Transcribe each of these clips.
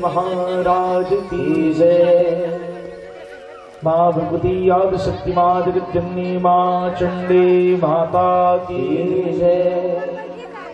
महाराज की जय। माँ भगवती आदि शक्ति माँ जगज्जननी माँ चंडी माता की जय।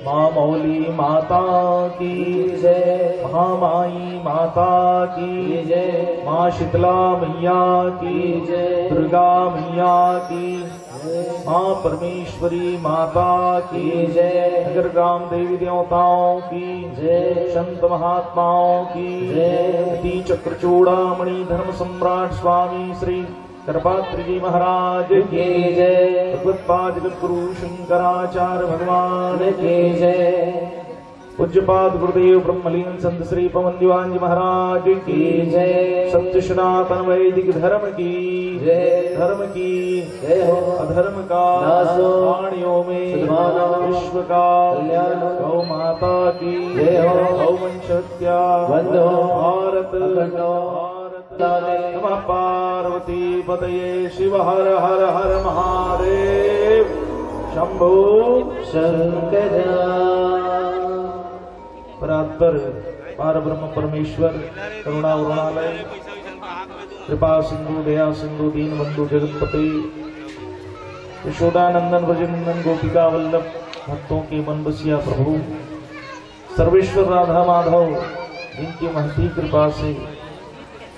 माँ मौली माता की जय। महामाई माता की जय। माँ शीतला मैया की जय। दुर्गा मैया की जय। माँ परमेश्वरी माता की जय। नगर ग्राम देवी देवताओं की जय। संत महात्माओं की जय। चक्र चूड़ामणि धर्म सम्राट स्वामी श्री करपात्री जी महाराज की जय। भगवत्पाद जगद्गुरु शंकराचार्य भगवान की जय। पूज्यपाद गुरुदेव ब्रह्मलीन संत श्री पवन दीवान जी महाराज की जय। सत्य सनातन वैदिक धर्म की जय। धर्म की जय हो। अधर्म का प्राणियों में विश्व का कल्याण। गौ माता की जय हो। गौ वंश हत्या बंद हो। भारत नमः पार्वती पतये शिव हर हर हर महादेव शंभो शंकर। परात्पर पार ब्रह्म परमेश्वर करुणा उरुणालय कृपा सिंधु दया सिंधु दीन बंधु जगतपति यशोदानंदन ब्रजनंदन गोपिका वल्लभ भक्तों के मन बसिया प्रभु सर्वेश्वर राधा माधव जिनकी महती कृपा से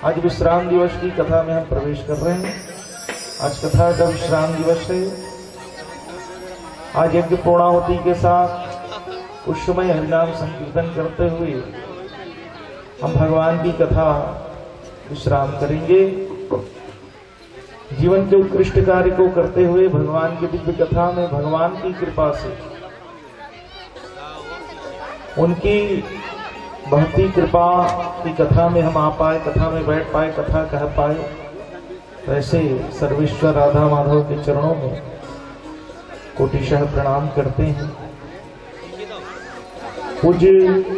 आज विश्राम दिवस की कथा में हम प्रवेश कर रहे हैं। आज कथा का विश्राम दिवस है। आज यज्ञ पूर्णाहुति के साथ उस समय हरिनाम संकीर्तन करते हुए हम भगवान की कथा विश्राम करेंगे। जीवन के उत्कृष्ट कार्य को करते हुए भगवान की दिव्य कथा में भगवान की कृपा से उनकी भक्ति कृपा की कथा में हम आ पाए, कथा में बैठ पाए, कथा कह पाए। वैसे सर्वेश्वर राधा माधव के चरणों में कोटिशः प्रणाम करते हैं। पूज्य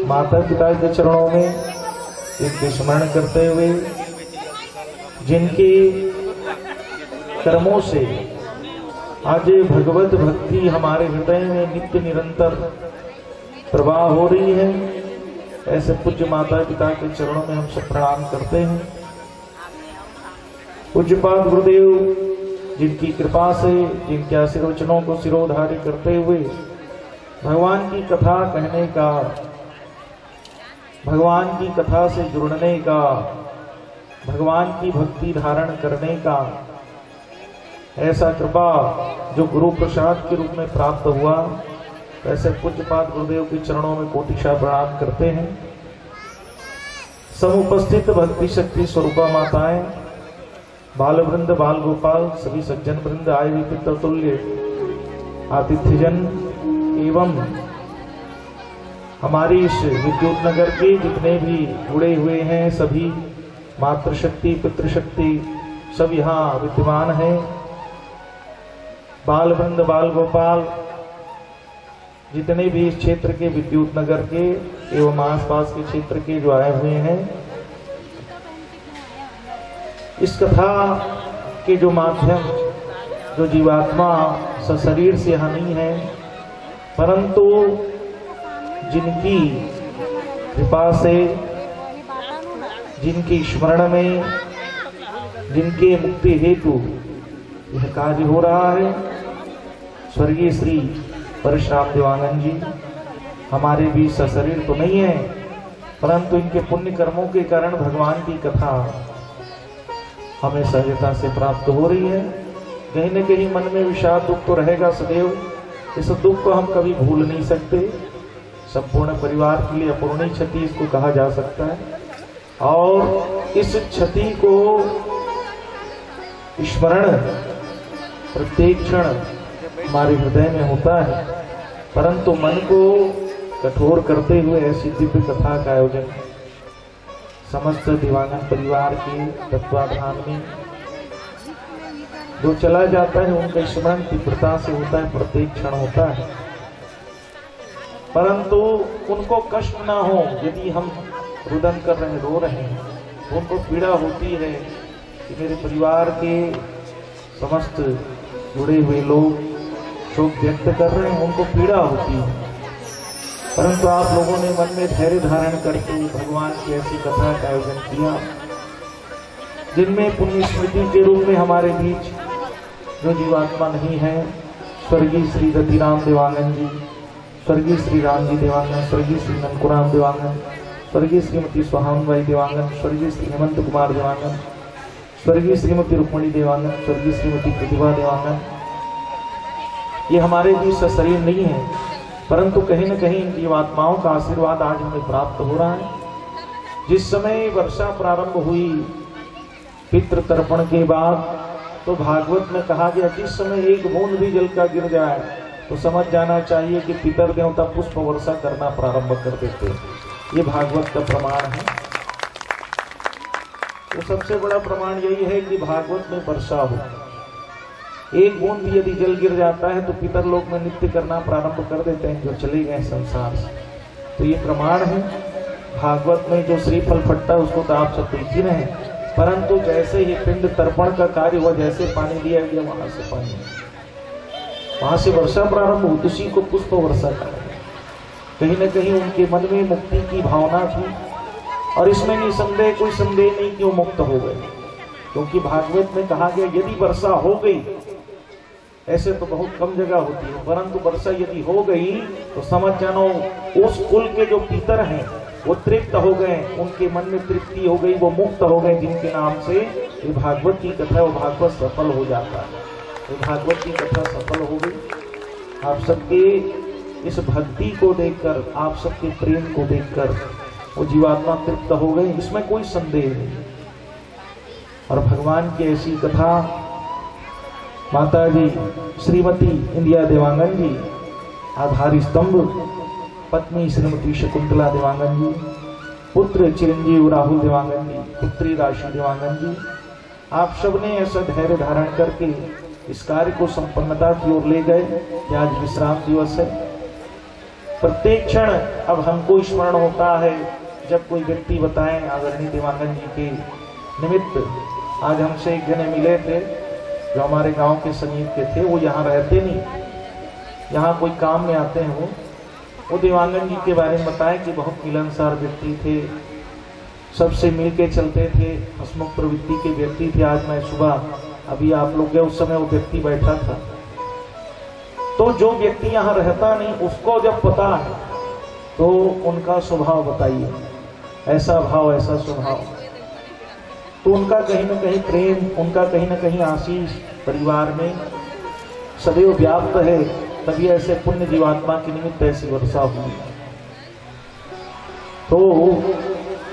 माता पिता के चरणों में इनके स्मरण करते हुए जिनके कर्मों से आज भगवत भक्ति हमारे हृदय में नित्य निरंतर प्रवाह हो रही है, ऐसे पूज्य माता पिता के चरणों में हम सब प्रणाम करते हैं। पूज्यपाद गुरुदेव जिनकी कृपा से जिनके आशीर्वचनों को सिरोधार्य करते हुए भगवान की कथा कहने का, भगवान की कथा से जुड़ने का, भगवान की भक्ति धारण करने का ऐसा कृपा जो गुरु प्रसाद के रूप में प्राप्त हुआ, ऐसे पूज्यपाद गुरुदेव के चरणों में कोटिशः प्रणाम करते हैं। समुपस्थित भक्ति शक्ति स्वरूपा माताएं, बाल वृंद, बाल गोपाल, सभी सज्जन वृंद, आए हुए पितृतुल्य आतिथ्यजन एवं हमारी इस विद्युत नगर के जितने भी जुड़े हुए हैं सभी मातृशक्ति पितृशक्ति सब यहाँ विद्यमान हैं। बाल वृंद, बाल गोपाल जितने भी इस क्षेत्र के विद्युत नगर के एवं आसपास के क्षेत्र के जो आए हुए हैं, इस कथा के जो माध्यम जो जीवात्मा सशरीर से यहाँ नहीं है, परंतु जिनकी कृपा से, जिनकी स्मरण में, जिनके मुक्ति हेतु यह कार्य हो रहा है, स्वर्गीय श्री परशुराम देवानंद जी हमारे भी सशरीर तो नहीं है, परंतु इनके पुण्य कर्मों के कारण भगवान की कथा हमें सहजता से प्राप्त हो रही है। कहीं न कहीं मन में विषाद दुख तो रहेगा सदैव, इस दुख को हम कभी भूल नहीं सकते। संपूर्ण परिवार के लिए अपूर्णीय क्षति इसको कहा जा सकता है, और इस क्षति को स्मरण प्रत्येक क्षण हमारे हृदय में होता है, परंतु मन को कठोर करते हुए ऐसी दिव्य कथा का आयोजन समस्त दीवानंद परिवार के तत्वाधान में जो चला जाता है उनका स्मरण तीव्रता से होता है, प्रत्येक क्षण होता है, परंतु उनको कष्ट ना हो। यदि हम रुदन कर रहे हैं, रो रहे हैं, तो उनको पीड़ा होती है कि मेरे परिवार के समस्त जुड़े हुए लोग शोक व्यक्त कर रहे हैं, उनको पीड़ा होती है। परंतु आप लोगों ने मन में धैर्य धारण करके भगवान की ऐसी कथा का आयोजन किया, जिनमें पुण्य स्मृति के रूप में हमारे बीच जो जीवात्मा नहीं है, स्वर्गीय श्री रतिराम देवांगन जी, स्वर्गीय श्री राम जी देवांगन, स्वर्गीय श्री नंदकुराम देवांगन, स्वर्गीय श्रीमती सुहावनबाई देवांगन, स्वर्गीय श्री हेमंत कुमार देवांगन, स्वर्गीय श्रीमती रुक्मणी देवांगन, स्वर्गीय श्रीमती प्रतिभा देवांगन, ये हमारे बीच सशरीर नहीं है, परंतु कहीं न कहीं इन जीवात्माओं का आशीर्वाद आज हमें प्राप्त हो रहा है। जिस समय वर्षा प्रारंभ हुई पितृ तर्पण के बाद, तो भागवत में कहा गया जिस समय एक बूंद भी जल का गिर जाए तो समझ जाना चाहिए कि पितर देवता पुष्प वर्षा करना प्रारंभ कर देते। ये भागवत का प्रमाण है। तो सबसे बड़ा प्रमाण यही है कि भागवत में वर्षा हो, एक बूंद भी यदि जल गिर जाता है तो पितर लोक में नृत्य करना प्रारंभ कर देते हैं जो चले गए संसार से। तो ये प्रमाण है। भागवत में जो श्रीफल फटता है उसको तो आप सब पीते रहे, परंतु जैसे ये पिंड तर्पण का कार्य हुआ, जैसे पानी दिया गया वहां से पानी, वहां से वर्षा प्रारंभ हुई, उसी को पुष्प वर्षा कहा। कहीं न कहीं उनके मन में मुक्ति की भावना थी, और इसमें निसंदेह कोई संदेह नहीं कि वो मुक्त हो गए, क्योंकि भागवत में कहा गया यदि वर्षा हो गई, ऐसे तो बहुत कम जगह होती है, परंतु वर्षा यदि हो गई तो समझ जानो उस कुल के जो पितर हैं वो तृप्त हो गए, उनके मन में तृप्ति हो गई, वो मुक्त हो गए, जिनके नाम से ये भागवत की कथा, वो भागवत सफल हो जाता है। ये भागवत की कथा सफल हो गई। आप सबके इस भक्ति को देखकर, आप सबके प्रेम को देखकर वो जीवात्मा तृप्त हो गए, इसमें कोई संदेह नहीं। और भगवान की ऐसी कथा माता जी श्रीमती इंदिरा देवांगन जी, आधार स्तंभ, पत्नी श्रीमती शकुंतला देवांगन जी, पुत्र चिरंजीव राहुल देवांगन जी, पुत्री राशि देवांगन जी, आप सबने ऐसा धैर्य धारण करके इस कार्य को संपन्नता की ओर ले गए कि आज विश्राम दिवस है। प्रत्येक क्षण अब हमको स्मरण होता है जब कोई व्यक्ति बताएं आदरणीय देवांगन जी के निमित्त। आज हमसे एक जने मिले थे जो हमारे गांव के समीप के थे, वो यहाँ रहते नहीं, यहाँ कोई काम में आते हैं। वो देवांगन जी के बारे में बताएं कि बहुत मिलनसार व्यक्ति थे, सबसे मिल के चलते थे, हंसमुख प्रवृत्ति के व्यक्ति थे। आज मैं सुबह अभी आप लोग गए, उस समय वो व्यक्ति बैठा था। तो जो व्यक्ति यहाँ रहता नहीं उसको जब पता है तो उनका स्वभाव बताइए, ऐसा भाव ऐसा स्वभाव, तो उनका कहीं न कहीं प्रेम, उनका कहीं न कहीं आशीष परिवार में सदैव व्याप्त है। तभी ऐसे पुण्य जीवात्मा के निमित्त ऐसी वर्षा हुई। तो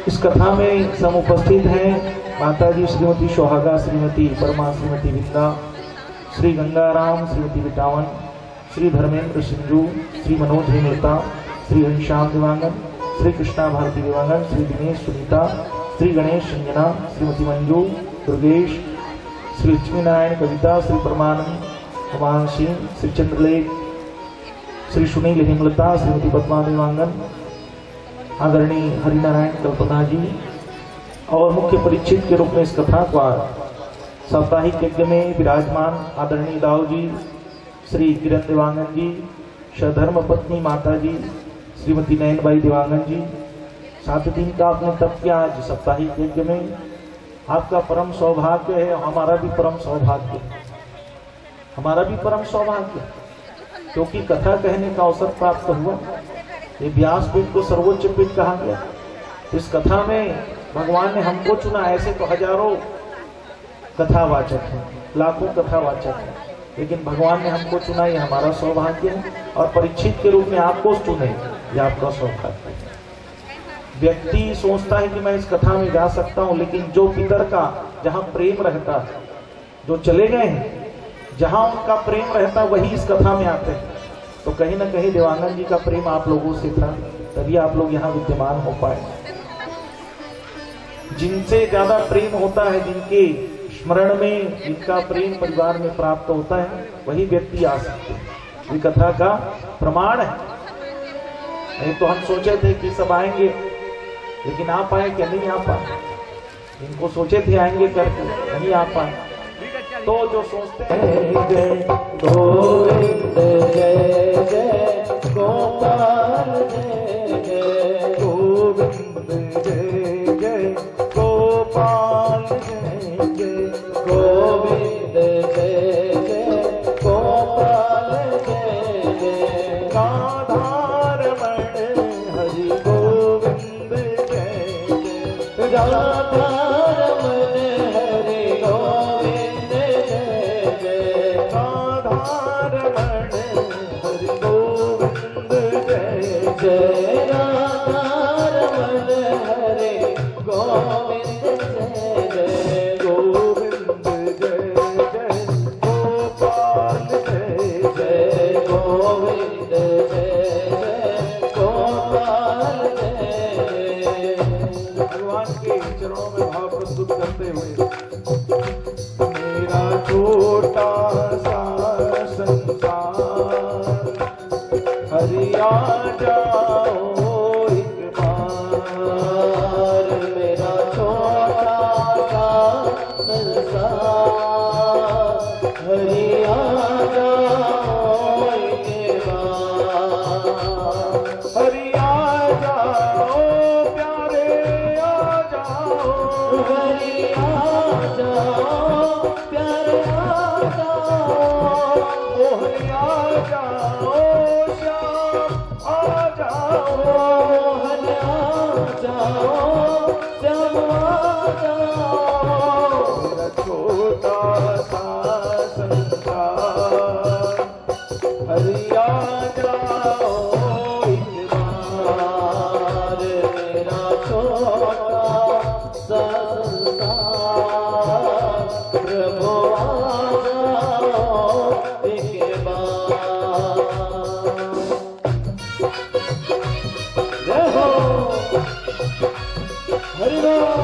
इस कथा में सब उपस्थित हैं माता जी श्रीमती सोहागा, श्रीमती परमा, श्रीमती विद्या, श्री गंगाराम, श्रीमती बिटावन, श्री धर्मेंद्र सिंधु, श्री मनोज हेमलता, श्री हरिश्याम देवांगन, श्री कृष्णा भारती देवांगन, श्री दिनेश सुनीता, श्री गणेश संजना, श्रीमती मंजू दुर्गेश, श्री लक्ष्मी नारायण कविता, श्री परमानंद कुमार सिंह, श्री चंद्रलेख, श्री सुनील हेमलता, श्रीमती पद्मा देवांगन, आदरणीय हरिनारायण कल्पना जी, और मुख्य परीक्षित के रूप में इस कथा को साप्ताहिक यज्ञ में विराजमान आदरणीय दाऊ जी, श्री किरण देवांगन जी, सधर्म पत्नी माता जी श्रीमती नयनबाई देवांगन जी, 7 दिन का आपने तप किया। आज साप्ताहिक यज्ञ में आपका परम सौभाग्य है, हमारा भी परम सौभाग्य, हमारा भी परम सौभाग्य, क्योंकि कथा कहने का अवसर प्राप्त हुआ। ये व्यासपीठ को सर्वोच्च पीठ कहा गया। इस कथा में भगवान ने हमको चुना। ऐसे तो हजारों कथावाचक हैं, लाखों कथावाचक हैं, लेकिन भगवान ने हमको चुना, ये हमारा सौभाग्य है। और परीक्षित के रूप में आपको चुने, ये आपका सौभाग्य है। व्यक्ति सोचता है कि मैं इस कथा में जा सकता हूँ, लेकिन जो पितर का जहाँ प्रेम रहता है, जो चले गए हैं जहाँ उनका प्रेम रहता, वही इस कथा में आते हैं। तो कहीं ना कहीं देवांगन जी का प्रेम आप लोगों से था, तभी आप लोग यहाँ विद्यमान हो पाए। जिनसे ज्यादा प्रेम होता है, जिनके स्मरण में जिनका प्रेम परिवार में प्राप्त होता है, वही व्यक्ति आ सकते हैं। ये कथा का प्रमाण है। नहीं तो हम सोचे थे कि सब आएंगे, लेकिन आ पाए क्या? नहीं आ पाए। इनको सोचे थे आएंगे करके, नहीं आ पाए। तो जो सोचते हैं जय गोविंद जय जय गोपाल जय जय गोविंद जय जय गोपाल जय जय गोविंद जय जय गोपाल जय जय राधारमण हरि गोविंद जय जय राधारमण हरि गोविंद जय जय राधारमण हरि गोविंद जय जय राधारमण हरि गोविंद जय जय गोविंद जय जय गोपाल जय जय गोविंद जय जय गोपाल जय। भगवान के चरणों में भाव प्रस्तुत करते हुए मेरा छोटा सा संसार हरि आ जाओ एक बार मेरा छोटा सा संसार हरि आ जाओ एक बार हरि आ जाओ प्यारे आ जाओ हरि आ जाओ प्यारे आ जाओ मोहन आ जाओ श्याम आ जाओ मोहन आ जाओ श्याम आ जाओ मेरा छोटा सा संसार हरि आ जाओ एक बार मेरा छोटा सा संसार प्रभु आ जाओ एक बार जय हो हरि राम।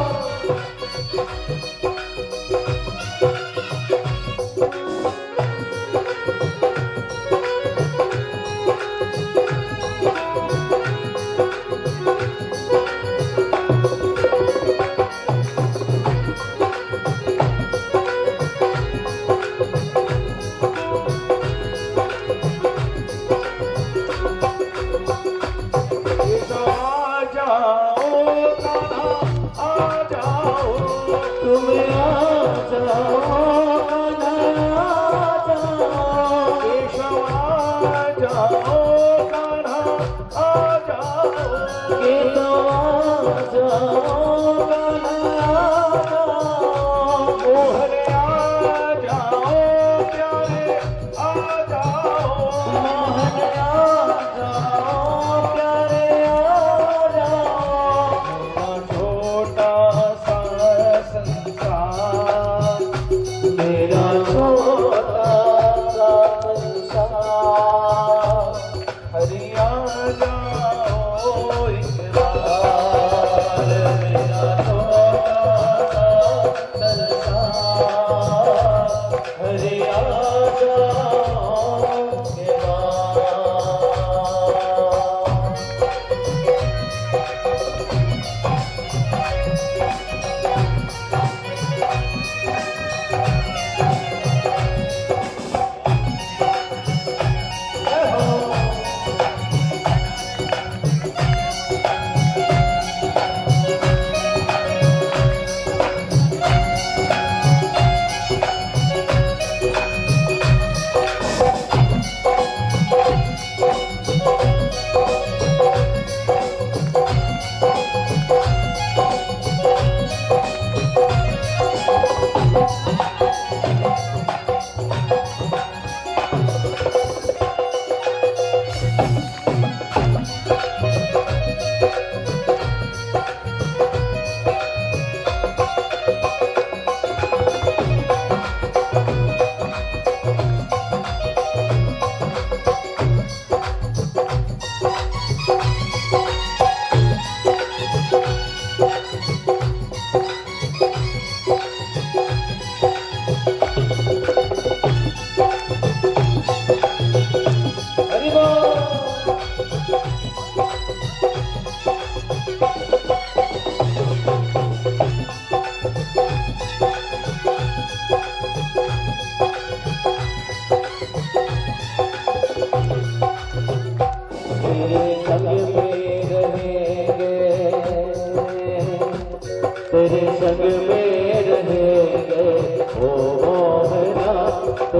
आ जाओ कान्हा आ जाओ तुम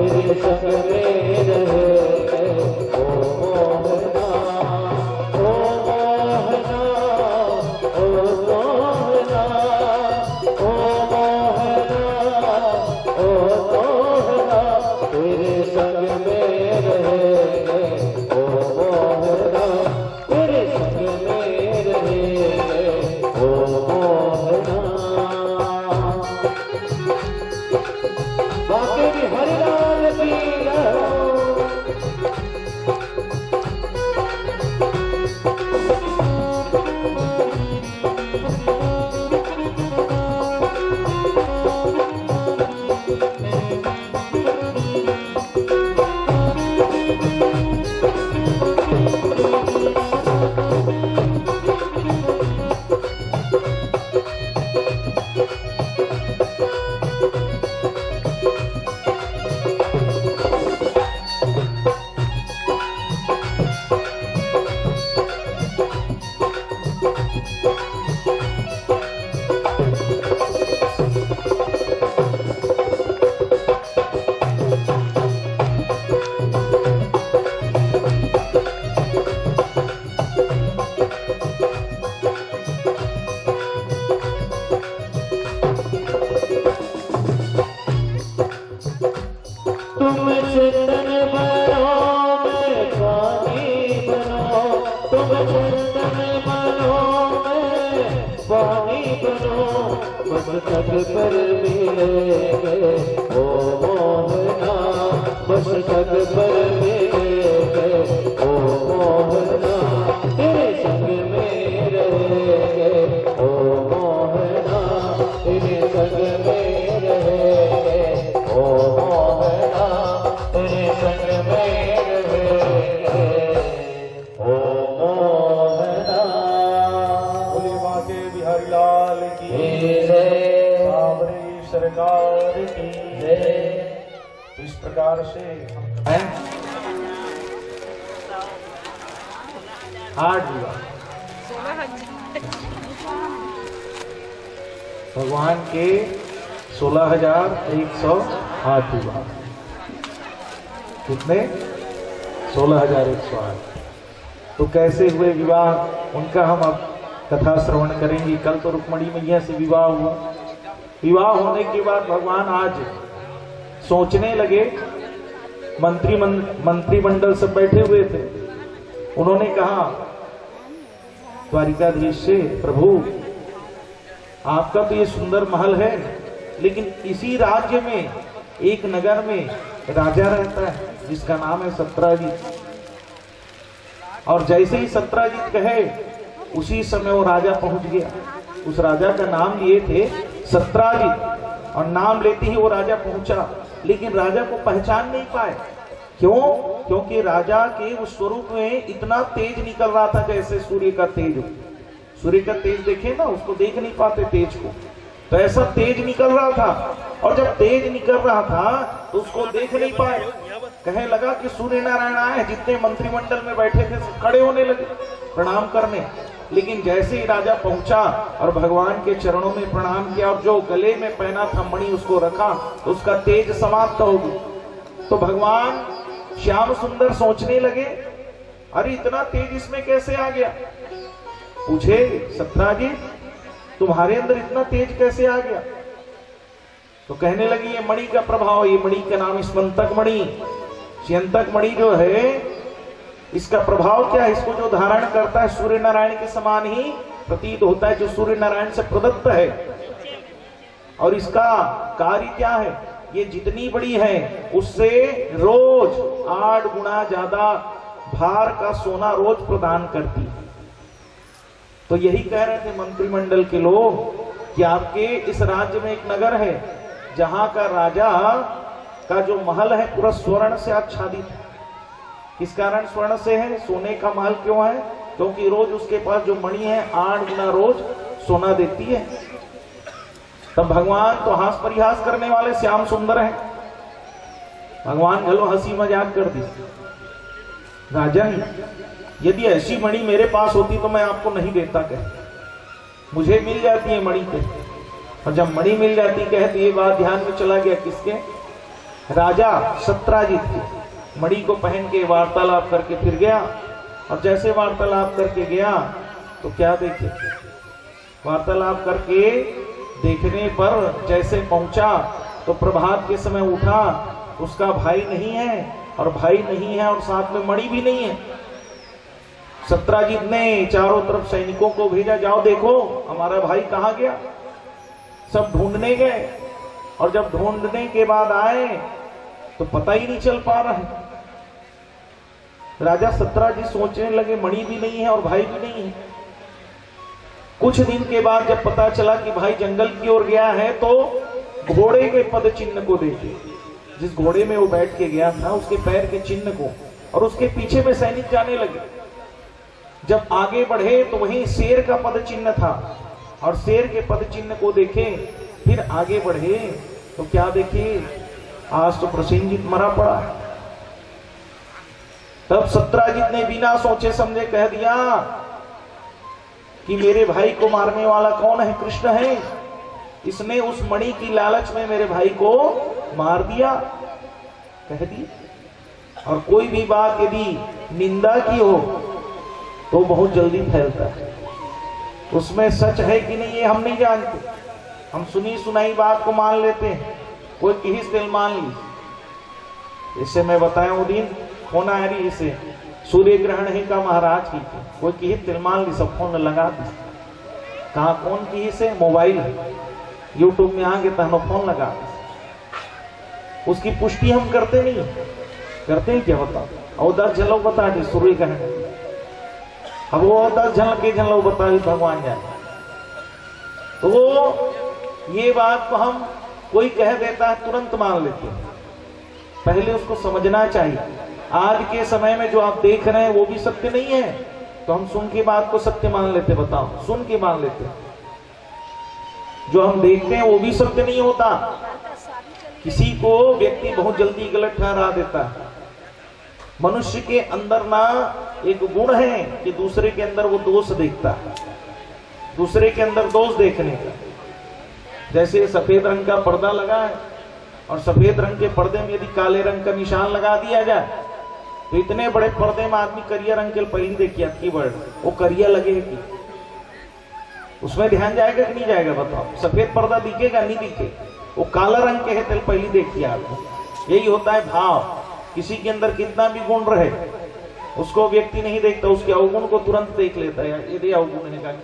तेरे संग में रहे ओ मोहना, ओ मोहना, ओ मोहना, ओ मोहना, ओ मोहना, तेरे संग में रहे ओ मोहना, तेरे संग में रहे ओ मोहना। बाकी भी हरिलाल की तुम चंदन बनो मैं पानी बनो, तुम चंदन बनो मैं पानी बनो, बस तक पर मिलेंगे ओ मोहना, बस तक पर मिलेंगे ओ मोहना, तेरे संग में रहेंगे ओ मोहना, तेरे संग में रहेंगे ओ मोहना, तेरे संग में रहेंगे ओ मोहना। बोले बाके बिहारी लाल की जय, सावरी सरकार की जय। तो इस प्रकार से हैं? 8 हुआ भगवान के 16,108 हुआ। कितने? 16,108। तो कैसे हुए विवाह, उनका हम अब कथा श्रवण करेंगे। कल तो रुक्मणी मैया से विवाह हुआ। विवाह होने के बाद भगवान आज सोचने लगे। मंत्रिमंडल सब बैठे हुए थे। उन्होंने कहा द्वारिकाधीश से, प्रभु आपका तो ये सुंदर महल है, लेकिन इसी राज्य में एक नगर में राजा रहता है जिसका नाम है सत्राजित। और जैसे ही सत्राजित कहे उसी समय वो राजा पहुंच गया। उस राजा का नाम लिए थे सत्राजित, और नाम लेते ही वो राजा पहुंचा, लेकिन राजा को पहचान नहीं पाए। क्यों? क्योंकि राजा के उस स्वरूप में इतना तेज निकल रहा था जैसे सूर्य का तेज हो। सूर्य का तेज देखे ना, उसको देख नहीं पाते तेज को, तो ऐसा तेज निकल रहा था। और जब तेज निकल रहा था तो उसको देख नहीं पाए। कहे लगा कि सूर्य नारायण आए। जितने मंत्रिमंडल में बैठे थे सब खड़े होने लगे प्रणाम करने। लेकिन जैसे ही राजा पहुंचा और भगवान के चरणों में प्रणाम किया और जो गले में पहना था मणि उसको रखा, तो उसका तेज समाप्त हो गया। तो भगवान श्याम सुंदर सोचने लगे, अरे इतना तेज इसमें कैसे आ गया। पूछे सत्राजित, तुम्हारे अंदर इतना तेज कैसे आ गया? तो कहने लगी ये मणि का प्रभाव। ये मणि का नाम स्मंतक मणि, स्यंतक मणि जो है, इसका प्रभाव क्या है? इसको जो धारण करता है सूर्य नारायण के समान ही प्रतीत होता है, जो सूर्य नारायण से प्रदत्त है। और इसका कार्य क्या है? ये जितनी बड़ी है उससे रोज 8 गुना ज्यादा भार का सोना रोज प्रदान करती है। तो यही कह रहे थे मंत्रिमंडल के लोग कि आपके इस राज्य में एक नगर है जहां का राजा का जो महल है पूरा स्वर्ण से आच्छादित है। किस कारण स्वर्ण से है? सोने का महल क्यों है? क्योंकि रोज उसके पास जो मणि है 8 गुना रोज सोना देती है। तब भगवान तो हास परिहास करने वाले श्याम सुंदर हैं। भगवान घलो हंसी मजाक कर दी, राजन यदि ऐसी मणि मेरे पास होती तो मैं आपको नहीं देता। कह मुझे मिल जाती है मणि के, और जब मणि मिल जाती कहे तो ये बात ध्यान में चला गया किसके? राजा सत्राजित मणि को पहन के वार्तालाप करके फिर गया। और जैसे वार्तालाप करके गया तो क्या देखे, वार्तालाप करके देखने पर जैसे पहुंचा तो प्रभात के समय उठा, उसका भाई नहीं है, और भाई नहीं है और साथ में मणि भी नहीं है। सत्राजित ने चारों तरफ सैनिकों को भेजा, जाओ देखो हमारा भाई कहाँ गया। सब ढूंढने गए, और जब ढूंढने के बाद आए तो पता ही नहीं चल पा रहा है। राजा सत्राजित सोचने लगे मणि भी नहीं है और भाई भी नहीं है। कुछ दिन के बाद जब पता चला कि भाई जंगल की ओर गया है तो घोड़े के पद चिन्ह को देखे, जिस घोड़े में वो बैठ के गया था उसके पैर के चिन्ह को, और उसके पीछे में सैनिक जाने लगे। जब आगे बढ़े तो वहीं शेर का पद चिन्ह था, और शेर के पद चिन्ह को देखे। फिर आगे बढ़े तो क्या देखे, आज तो प्रसेनजीत मरा पड़ा है। तब सत्राजित ने बिना सोचे समझे कह दिया कि मेरे भाई को मारने वाला कौन है, कृष्ण है। इसने उस मणि की लालच में मेरे भाई को मार दिया, कह दिया। और कोई भी बात यदि निंदा की हो तो बहुत जल्दी फैलता है, उसमें सच है कि नहीं ये हम नहीं जानते। हम सुनी सुनाई बात को मान लेते हैं, कोई किस दिल मान ली। इससे मैं बताया वो दिन फोन आ रही, इसे सूर्य ग्रहण है का महाराज की, कोई किस दिल मान ली, सब फोन लगा दी। कहा कौन की से मोबाइल है, यूट्यूब में आगे तहनो फोन लगा, उसकी पुष्टि हम करते नहीं, करते हैं क्या बता। और 10 झलो बता दी सूर्य ग्रहण, अब वो 10 झलो बता दी भगवान जाने। तो ये बात को हम कोई कह देता है तुरंत मान लेते हैं, पहले उसको समझना चाहिए। आज के समय में जो आप देख रहे हैं वो भी सत्य नहीं है, तो हम सुन के बात को सत्य मान लेते, बताओ सुन के मान लेते। जो हम देखते हैं वो भी सत्य नहीं होता। किसी को व्यक्ति बहुत जल्दी गलत ठहरा देता है। मनुष्य के अंदर ना एक गुण है कि दूसरे के अंदर वो दोष देखता है, दूसरे के अंदर दोष देखने का। जैसे सफेद रंग का पर्दा लगा है, और सफेद रंग के पर्दे में यदि काले रंग का निशान लगा दिया जाए तो इतने बड़े पर्दे में आदमी करिया रंग के पहले देखिए कीवर्ड, वो करिया लगेगी, उसमें ध्यान जाएगा कि नहीं जाएगा बताओ। सफेद पर्दा दिखेगा नहीं दिखे, वो काला रंग के है तेल पहले देखिए आपको। यही होता है भाव। किसी के अंदर कितना भी गुण रहे उसको व्यक्ति नहीं देखता, उसके अवगुण को तुरंत देख लेता है, यदि अवगुण है।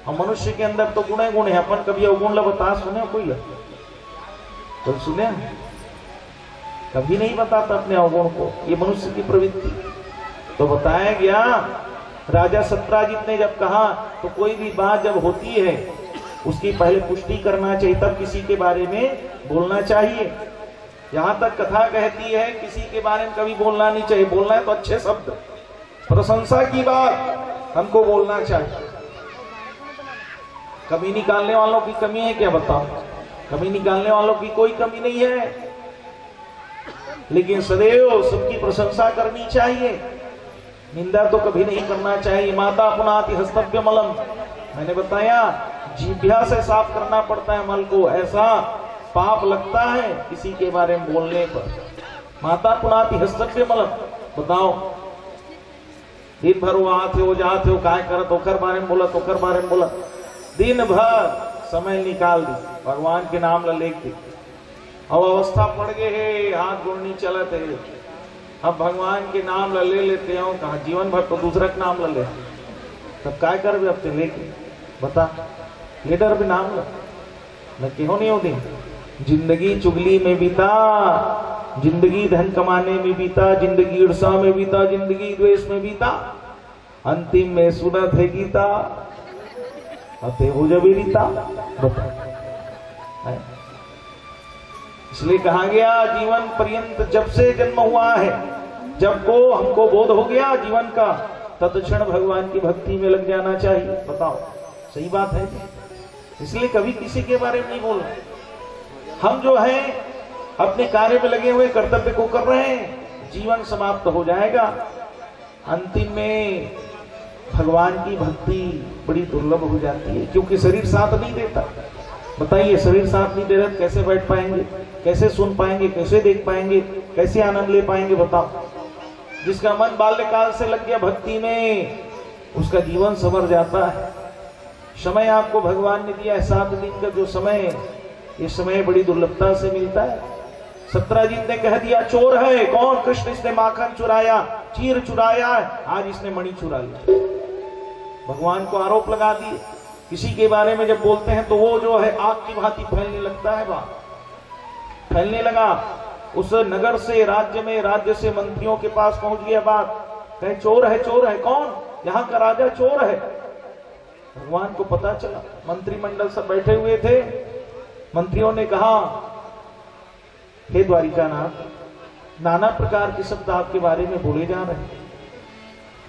हम मनुष्य के अंदर तो गुण है, अपन कभी अवगुण ला बता सुने कोई तो सुने, कभी नहीं बताता अपने अवगुण को, ये मनुष्य की प्रवृत्ति। तो बताया गया राजा सत्राजित ने जब कहा तो कोई भी बात जब होती है उसकी पहले पुष्टि करना चाहिए, तब किसी के बारे में बोलना चाहिए। यहां तक कथा कहती है किसी के बारे में कभी बोलना नहीं चाहिए, बोलना है तो अच्छे शब्द, प्रशंसा की बात हमको बोलना चाहिए। कमी निकालने वालों की कमी है क्या बताओ, कमी निकालने वालों की कोई कमी नहीं है, लेकिन सदैव सबकी प्रशंसा करनी चाहिए, निंदा तो कभी नहीं करना चाहिए। माता पुनाति हस्तव्य मलम, मैंने बताया जीभ्या से साफ करना पड़ता है मल को, ऐसा पाप लगता है किसी के बारे में बोलने पर। माता पुनाति हस्तव्य मलम, बताओ दिन भर वो आते हो जाते हो काय करत, ओकर बारे में बोला ओकर बारे में बोला, दिन भर समय निकाल दी भगवान के नाम ला लेके, अब अवस्था पड़ गए है, हाथ गोड़ नहीं चलते है, अब भगवान के नाम ला ले लेते हो, कहा जीवन भर तो दूसरा का नाम ला ले, तब काय कर भी अब लेके बता, लीडर भी नाम ला क्यों नहीं होती। जिंदगी चुगली में बीता, जिंदगी धन कमाने में बीता, जिंदगी ईर्षा में बीता, जिंदगी द्वेष में बीता, अंतिम में सुनत है गीता, अते हो जब रीता बता। इसलिए कहा गया जीवन पर्यंत जब से जन्म हुआ है, जब को हमको बोध हो गया जीवन का, तत्क्षण भगवान की भक्ति में लग जाना चाहिए। बताओ सही बात है। इसलिए कभी किसी के बारे में नहीं बोलना। हम जो है अपने कार्य में लगे हुए, कर्तव्य को कर रहे हैं, जीवन समाप्त हो जाएगा, अंतिम में भगवान की भक्ति बड़ी दुर्लभ हो जाती है, क्योंकि शरीर साथ नहीं देता। बताइए, शरीर साथ नहीं दे रहा कैसे बैठ पाएंगे, कैसे सुन पाएंगे, कैसे देख पाएंगे, कैसे आनंद ले पाएंगे? बताओ। जिसका मन बाल्यकाल से लग गया भक्ति में, उसका जीवन संवर जाता है। समय आपको भगवान ने दिया है 7 दिन का जो समय, ये समय बड़ी दुर्लभता से मिलता है। सत्राजित ने कह दिया चोर है। कौन? कृष्ण। इसने माखन चुराया, चीर चुराया, आज इसने मणि चुरा लिया। भगवान को आरोप लगा दिए। किसी के बारे में जब बोलते हैं तो वो जो है आग की भांति फैलने लगता है, बात फैलने लगा। उस नगर से, राज्य में, राज्य से मंत्रियों के पास पहुंच गया बात। कहे चोर है, चोर है। कौन? यहाँ का राजा चोर है। भगवान को पता चला। मंत्रिमंडल सब बैठे हुए थे। मंत्रियों ने कहा, हे द्वारिकानाथ, नाना प्रकार के शब्द आपके बारे में बोले जा रहे हैं।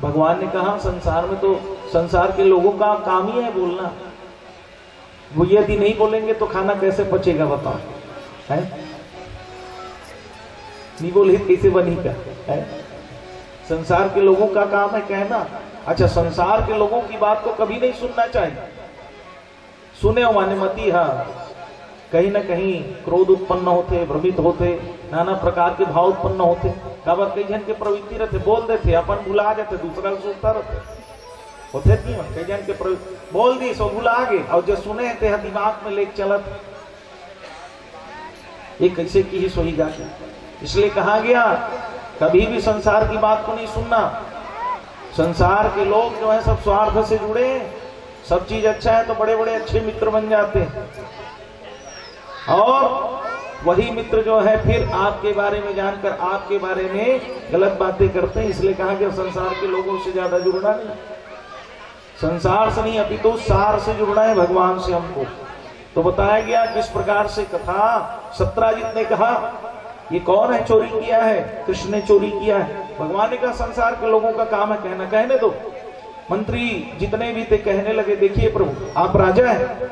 भगवान ने कहा, संसार में तो संसार के लोगों का काम ही है बोलना। वो यदि नहीं बोलेंगे तो खाना कैसे पचेगा? बताओ, है? नहीं बोले कैसे बनेगा? है? संसार के लोगों का काम है कहना। अच्छा, संसार के लोगों की बात को कभी नहीं सुनना चाहिए। सुने माने मती। हाँ, कहीं ना कहीं क्रोध उत्पन्न होते, भ्रमित होते, नाना प्रकार के भाव उत्पन्न होते। कबर कई जन के प्रवृत्ति रहते, बोल देते, अपन भुला जाते, दूसरा सोचता रहते होते नहीं। कई जन के बोल दी सो भुला गए, और जो सुने थे दिमाग में लेके चलत, ये कैसे की ही सोई गा। इसलिए कहा गया कभी भी संसार की बात को नहीं सुनना। संसार के लोग जो है सब स्वार्थ से जुड़े हैं। सब चीज अच्छा है तो बड़े बड़े अच्छे मित्र बन जाते हैं, और वही मित्र जो है फिर आपके बारे में जानकर आपके बारे में गलत बातें करते हैं। इसलिए कहा गया संसार के लोगों से ज्यादा जुड़ना नहीं, संसार से नहीं अपितु सार से जुड़ना है, भगवान से हमको। तो बताया गया किस प्रकार से कथा। सत्राजित ने कहा ये कौन है चोरी किया है? कृष्ण ने चोरी किया है। भगवान ने कहा संसार के लोगों का काम है कहना, कहने दो। मंत्री जितने भी थे कहने लगे, देखिए प्रभु आप राजा हैं,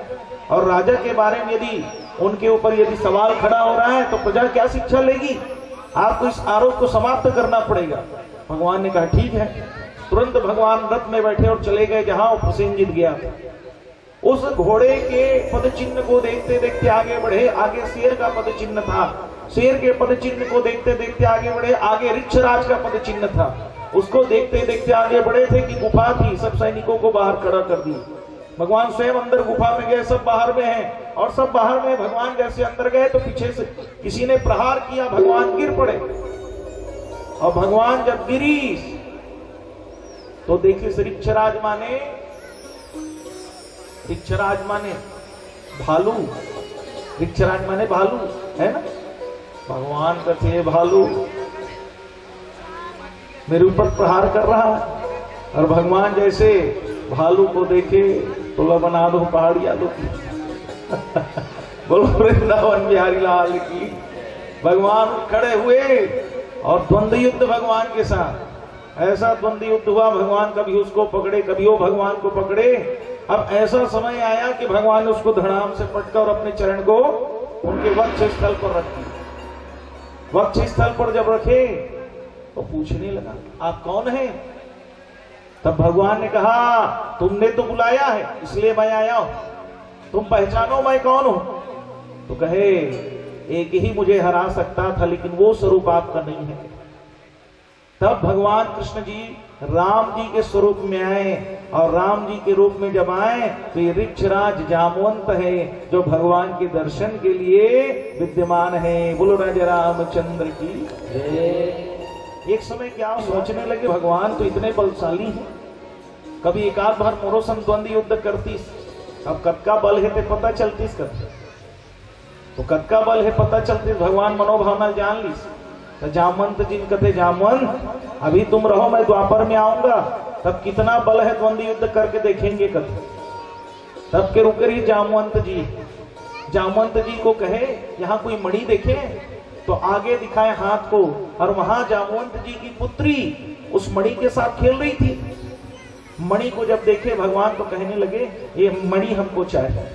और राजा के बारे में यदि उनके ऊपर यदि सवाल खड़ा हो रहा है तो प्रजा क्या शिक्षा लेगी? आपको इस आरोप को समाप्त करना पड़ेगा। भगवान ने कहा ठीक है। तुरंत भगवान रथ में बैठे और चले गए जहां प्रसेनजित गया। उस घोड़े के पद चिन्ह को देखते देखते आगे बढ़े। आगे शेर का पद चिन्ह था। शेर के पद चिन्ह को देखते देखते आगे बढ़े। आगे ऋक्षराज का पद चिन्ह था। उसको देखते देखते आगे बढ़े थे कि गुफा थी। सब सैनिकों को बाहर खड़ा कर दी। भगवान स्वयं अंदर गुफा में गए, सब बाहर में हैं, और सब बाहर में। भगवान जैसे अंदर गए तो पीछे से किसी ने प्रहार किया, भगवान गिर पड़े। और भगवान जब गिरी तो देखिए ऋक्षराज माने भालू, ऋक्षराज माने भालू है ना। भगवान कहते हैं भालू मेरे ऊपर प्रहार कर रहा है। और भगवान जैसे भालू को देखे तो बना दो पहाड़िया लो बोलो वृंदावन बिहारी लाल की। भगवान खड़े हुए और द्वंद्व युद्ध भगवान के साथ। ऐसा द्वंद्व युद्ध हुआ, भगवान कभी उसको पकड़े, कभी वो भगवान को पकड़े। अब ऐसा समय आया कि भगवान ने उसको धड़ाम से पटका और अपने चरण को उनके वक्ष स्थल पर रख दिया। वक्ष स्थल पर जब रखे तो पूछने लगा आप कौन हैं? तब भगवान ने कहा तुमने तो बुलाया है इसलिए मैं आया हूं, तुम पहचानो मैं कौन हूं? तो कहे एक ही मुझे हरा सकता था, लेकिन वो स्वरूप आपका नहीं है। तब भगवान कृष्ण जी राम जी के स्वरूप में आए, और राम जी के रूप में जब आए तो ये ऋक्षराज जामवंत है जो भगवान के दर्शन के लिए विद्यमान है। बोलो राजा रामचंद्र की। एक समय क्या सोचने लगे भगवान तो इतने बलशाली हैं, कभी एक आध बार मोरो संग द्वंद्व युद्ध करती, अब कद का बल है ते पता चलती तो कद का बल है पता चलती। भगवान मनोभावना जान ली। तो जामवंत जिन कहते जामवंत अभी तुम रहो, मैं द्वापर में आऊंगा, तब कितना बल है द्वंद्व युद्ध करके देखेंगे कहते। तब के रुके ही जामवंत जी को कहे यहाँ कोई मणि देखे, तो आगे दिखाए हाथ को, और वहां जामवंत जी की पुत्री उस मणि के साथ खेल रही थी। मणि को जब देखे भगवान तो कहने लगे ये मणि हमको चाहिए।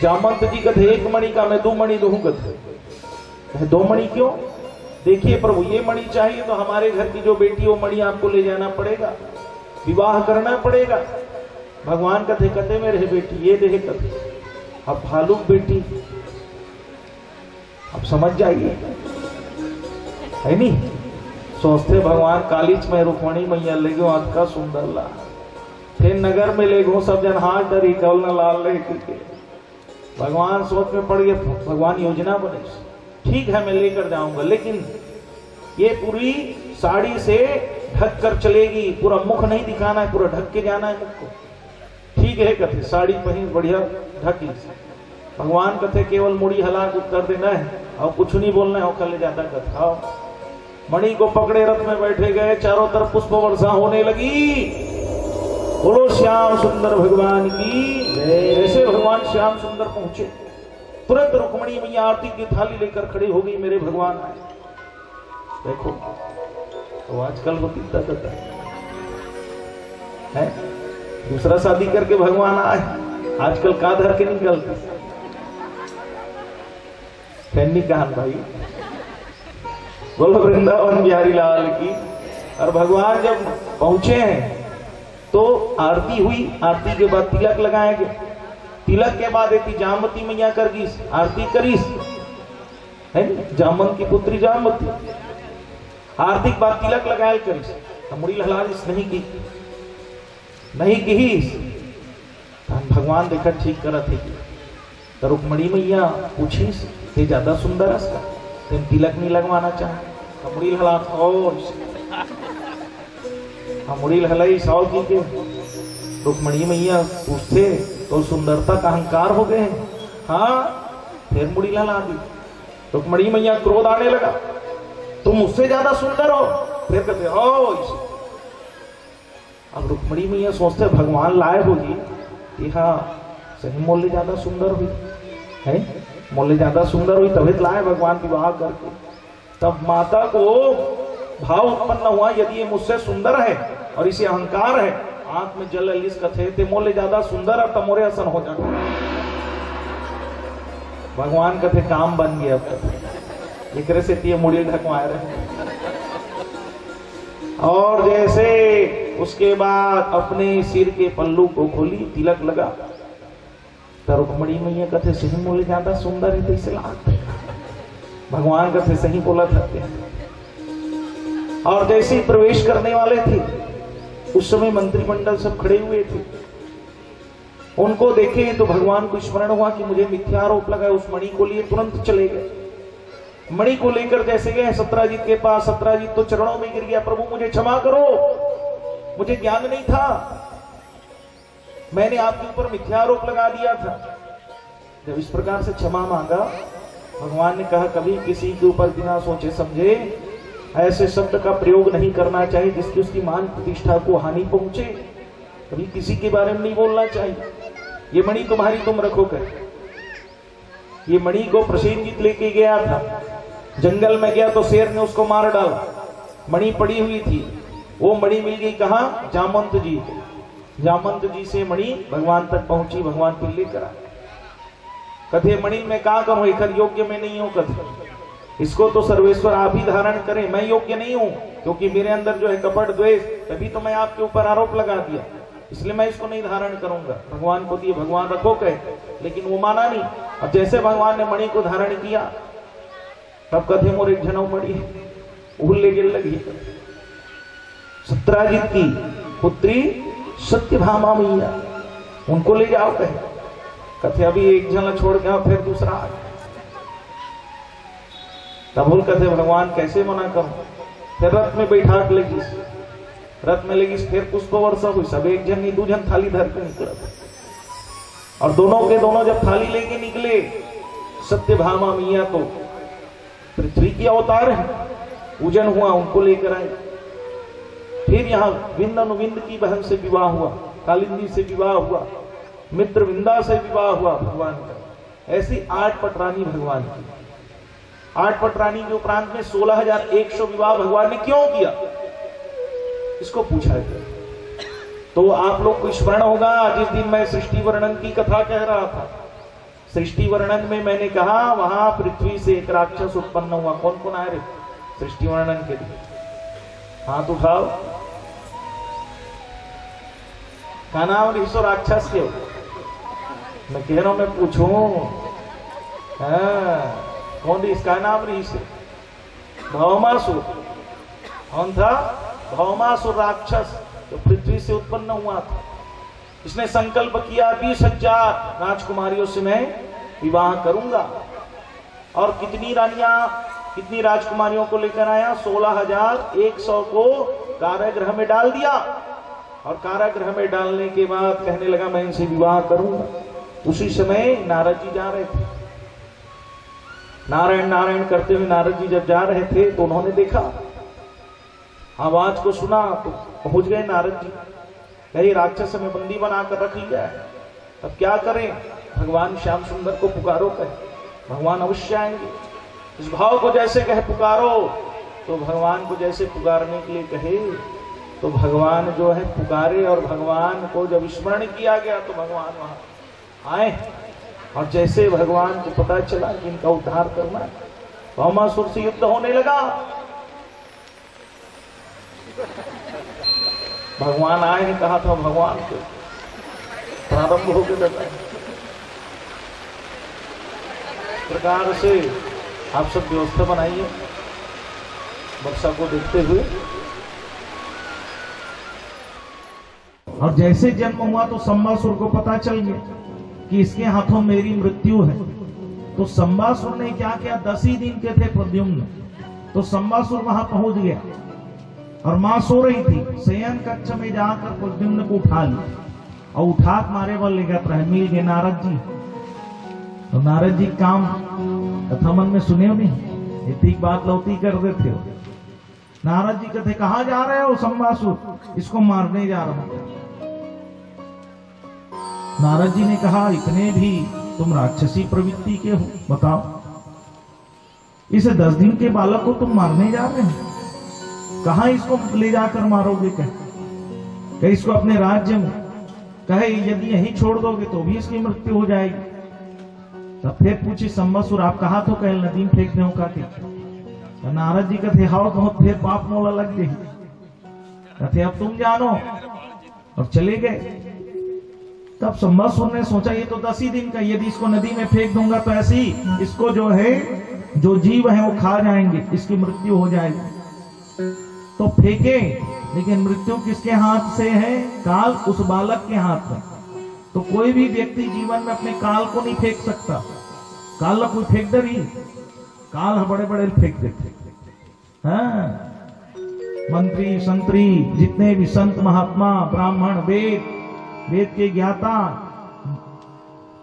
जामवंत जी कहते एक मणि का मैं 2 मणि दूं। कहते 2 मणि क्यों? देखिए प्रभु ये मणि चाहिए तो हमारे घर की जो बेटी वो मणि आपको ले जाना पड़ेगा, विवाह करना पड़ेगा। भगवान कहते मेरे बेटी ये देख कहते अब भालुक बेटी, अब समझ जाइए, है नहीं? सोचते भगवान कालीच में रुक्मणी मैया ले गो आज का सुंदर ला, फिर नगर में ले गो सब जन हाथ डरी कल न लाल रहे के। भगवान सोच में पड़ गए, भगवान योजना बने, ठीक है मैं लेकर जाऊंगा, लेकिन ये पूरी साड़ी से ढक कर चलेगी, पूरा मुख नहीं दिखाना है, पूरा ढक के जाना है मुख को। ठीक है कहते, साड़ी पहन बढ़िया ढक ली। भगवान कहते केवल मुड़ी हला के कर देना है और कुछ नहीं बोलना है, और ले जाता कथाओ। मणि को पकड़े रथ में बैठे गए, चारों तरफ पुष्प वर्षा होने लगी। बोलो श्याम सुंदर भगवान की। जैसे भगवान श्याम सुंदर पहुंचे, तुरंत रुक्मणी मैया आरती की थाली लेकर खड़ी हो गई, मेरे भगवान आए। देखो तो आजकल वो कितना करता है, दूसरा शादी करके भगवान आए, आजकल का धर के निकलते फैनी कहान भाई। बोलो वृंदावन बिहारी लाल की। और भगवान जब पहुंचे हैं तो आरती हुई, आरती के बाद तिलक लगाए गए, तिलक के बाद एक जामवती मैया कर गई आरती करीस, है जामन की पुत्री जामवती। आरती के बाद तिलक लगाए करीस, मुड़ी लहलारिस नहीं की, नहीं की। भगवान देखा ठीक करा थे, तो रुक्मणी मैया पूछी ये ज्यादा सुंदर है, तुम तिलक नहीं लगवाना चाहे? मुड़ी लहला मुड़ी लहलाई साव की के। रुक्मणी मैया पूछते तो सुंदरता का अहंकार हो गए। हाँ, फिर मुड़ी लहला दी। रुक्मणी मैया क्रोध आने लगा, तुम मुझसे ज्यादा सुंदर हो। फिर कहते हो। अब रुक्मणी मैया सोचते भगवान लाए होगी कि हाँ सही मोले ज्यादा सुंदर हुई है, मोले ज्यादा सुंदर हुई तभी लाए भगवान विवाह करके। तब माता को भाव उत्पन्न हुआ, यदि ये मुझसे सुंदर है और इसे अहंकार है, आंख में जल लिस कथे ते मोले ज्यादा सुंदर है, तब मोरे असन हो जाता। भगवान कथे काम बन गया, एक से तीय मुड़ी ढकवाए रहे। और जैसे उसके बाद अपने सिर के पल्लू को खोली, तिलक लगा, तो रुक्मणी मैया कथे सही मोले ज्यादा सुंदर है, तो इसे लाते भगवान कथे सही बोला था। और जैसे ही प्रवेश करने वाले थे, उस समय मंत्रिमंडल सब खड़े हुए थे, उनको देखे तो भगवान को स्मरण हुआ कि मुझे मिथ्यारोप लगा, उस मणि को लिए तुरंत चले गए। मणि को लेकर जैसे गए सत्राजीत के पास, सत्राजीत तो चरणों में गिर गया, प्रभु मुझे क्षमा करो, मुझे ज्ञान नहीं था, मैंने आपके ऊपर मिथ्यारोप लगा दिया था। जब इस प्रकार से क्षमा मांगा, भगवान ने कहा कभी किसी के ऊपर बिना सोचे समझे ऐसे शब्द का प्रयोग नहीं करना चाहिए जिसकी उसकी मान प्रतिष्ठा को हानि पहुंचे। कभी किसी के बारे में नहीं बोलना चाहिए। ये मणि तुम्हारी, तुम रखो कर। ये मणि को प्रसेनजीत लेके गया था, जंगल में गया तो शेर ने उसको मार डाला, मणि पड़ी हुई थी, वो मणि मिल गई कहाँ? जामवंत जी। जामवंत जी से मणि भगवान तक पहुंची, भगवान फिर लेकर आए। कथे मणि में क्या करूं, इखर योग्य में नहीं हूं, कथे इसको तो सर्वेश्वर आप ही धारण करें, मैं योग्य नहीं हूं, क्योंकि मेरे अंदर जो है कपट द्वेष, तभी तो मैं आपके ऊपर आरोप लगा दिया, इसलिए मैं इसको नहीं धारण करूंगा। भगवान को दिए, भगवान रखो कहे, लेकिन वो माना नहीं। अब जैसे भगवान ने मणि को धारण किया, तब कथे मोर एक जनऊ मणि उल्ले गिर लगी। सत्राजीत की पुत्री सत्यभामा मैया, उनको ले जाओ कहे। कथे अभी एक जन छोड़ के आओ, फिर दूसरा आ गया। तब बोल कथे भगवान कैसे मना करूं? फिर रथ में बैठा के लगी, रथ में लगी, फिर पुष्प वर्षा हुई, सब एक जन नहीं दो जन थाली धर के निकला। और दोनों के दोनों जब थाली लेके निकले, सत्यभामा मैया तो पृथ्वी की अवतार है, पूजन हुआ, उनको लेकर आए। फिर यहाँ विंद अनुविंद की बहन से विवाह हुआ, कालिंदी से विवाह हुआ, मित्र विंदा से विवाह हुआ भगवान का। ऐसी 8 पटरानी भगवान की। 8 पटरानी के उपरांत में 16,100 विवाह भगवान ने क्यों किया, इसको पूछा गया। तो आप लोग को स्मरण होगा, जिस दिन मैं सृष्टि वर्णन की कथा कह रहा था, सृष्टि वर्णन में मैंने कहा वहां पृथ्वी से एक राक्षस उत्पन्न हुआ। कौन कौन आए रे सृष्टि वर्णन के लिए? हाथ उठाओ। का नाम ऋषो राक्षस के मैं कह रहा हूं, मैं पूछूं, कौन थी? इसका नाम रही से भौमासुर। कौन था? भौमासुर राक्षस, जो पृथ्वी से उत्पन्न हुआ था। इसने संकल्प किया 20,000 राजकुमारियों से मैं विवाह करूंगा। और कितनी रानियां, कितनी राजकुमारियों को लेकर आया? 16,100 को कारागृह में डाल दिया। और कारागृह में डालने के बाद कहने लगा मैं इनसे विवाह करूंगा। उसी समय नारद जी जा रहे थे। नारायण नारायण करते हुए नारद जी जब जा रहे थे तो उन्होंने देखा, आवाज को सुना, तो पहुंच गए नारद जी। कहीं राक्षस में बंदी बनाकर रख लिया है, अब क्या करें? भगवान श्याम सुंदर को पुकारो, कहे भगवान अवश्य आएंगे। इस भाव को जैसे कहे पुकारो, तो भगवान को जैसे पुकारने के लिए कहे तो भगवान जो है पुकारे। और भगवान को जब स्मरण किया गया तो भगवान वहां आए। और जैसे भगवान को पता चला कि इनका उद्धार करना, भौमासुर से युद्ध होने लगा। भगवान आए हैं, कहा था भगवान को, प्रारंभ हो गया। प्रकार से आप सब व्यवस्था बनाइए वर्षा को देखते हुए। और जैसे जन्म हुआ तो संबासुर को पता चल गया कि इसके हाथों मेरी मृत्यु है। तो संबासुर ने क्या किया? 10 ही दिन के थे प्रद्युम्न, तो संबासुर वहां पहुंच गया और मां सो रही थी। शयन कक्ष में जाकर प्रद्युम्न को उठा लिया और उठा मारे बल लेकर रहे। मिल गए नारद जी। तो नारद जी काम कथा मन में सुने हो नहीं, इतनी बात लौती कर देते हो। नारद जी कहते कहां जा रहे हो? संबासुर, इसको मारने जा रहा हूं। नारद जी ने कहा इतने भी तुम राक्षसी प्रवृत्ति के हो, बताओ इसे 10 दिन के बालक को तुम मारने जा रहे हो? कहां इसको ले जाकर मारोगे? कहे इसको अपने राज्य में, कहे यदि यहीं छोड़ दोगे तो भी इसकी मृत्यु हो जाएगी। तब फिर पूछी संबासुर आप कहा तो कह नदी में फेंक दो का? नारद जी कहते हाउ बहुत फिर पाप मोला लग गई। कहते अब तुम जानो, और चले गए। तब संबासुर ने सोचा ये तो 10 ही दिन का, यदि इसको नदी में फेंक दूंगा तो ऐसे ही इसको जो है, जो जीव है वो खा जाएंगे, इसकी मृत्यु हो जाएगी। तो फेंके, लेकिन मृत्यु किसके हाथ से है? काल उस बालक के हाथ में। तो कोई भी व्यक्ति जीवन में अपने काल को नहीं फेंक सकता। काल कोई फेंक दे रही, काल बड़े बड़े फेंक देते। हाँ, मंत्री संतरी जितने भी संत महात्मा ब्राह्मण वेद के ज्ञाता,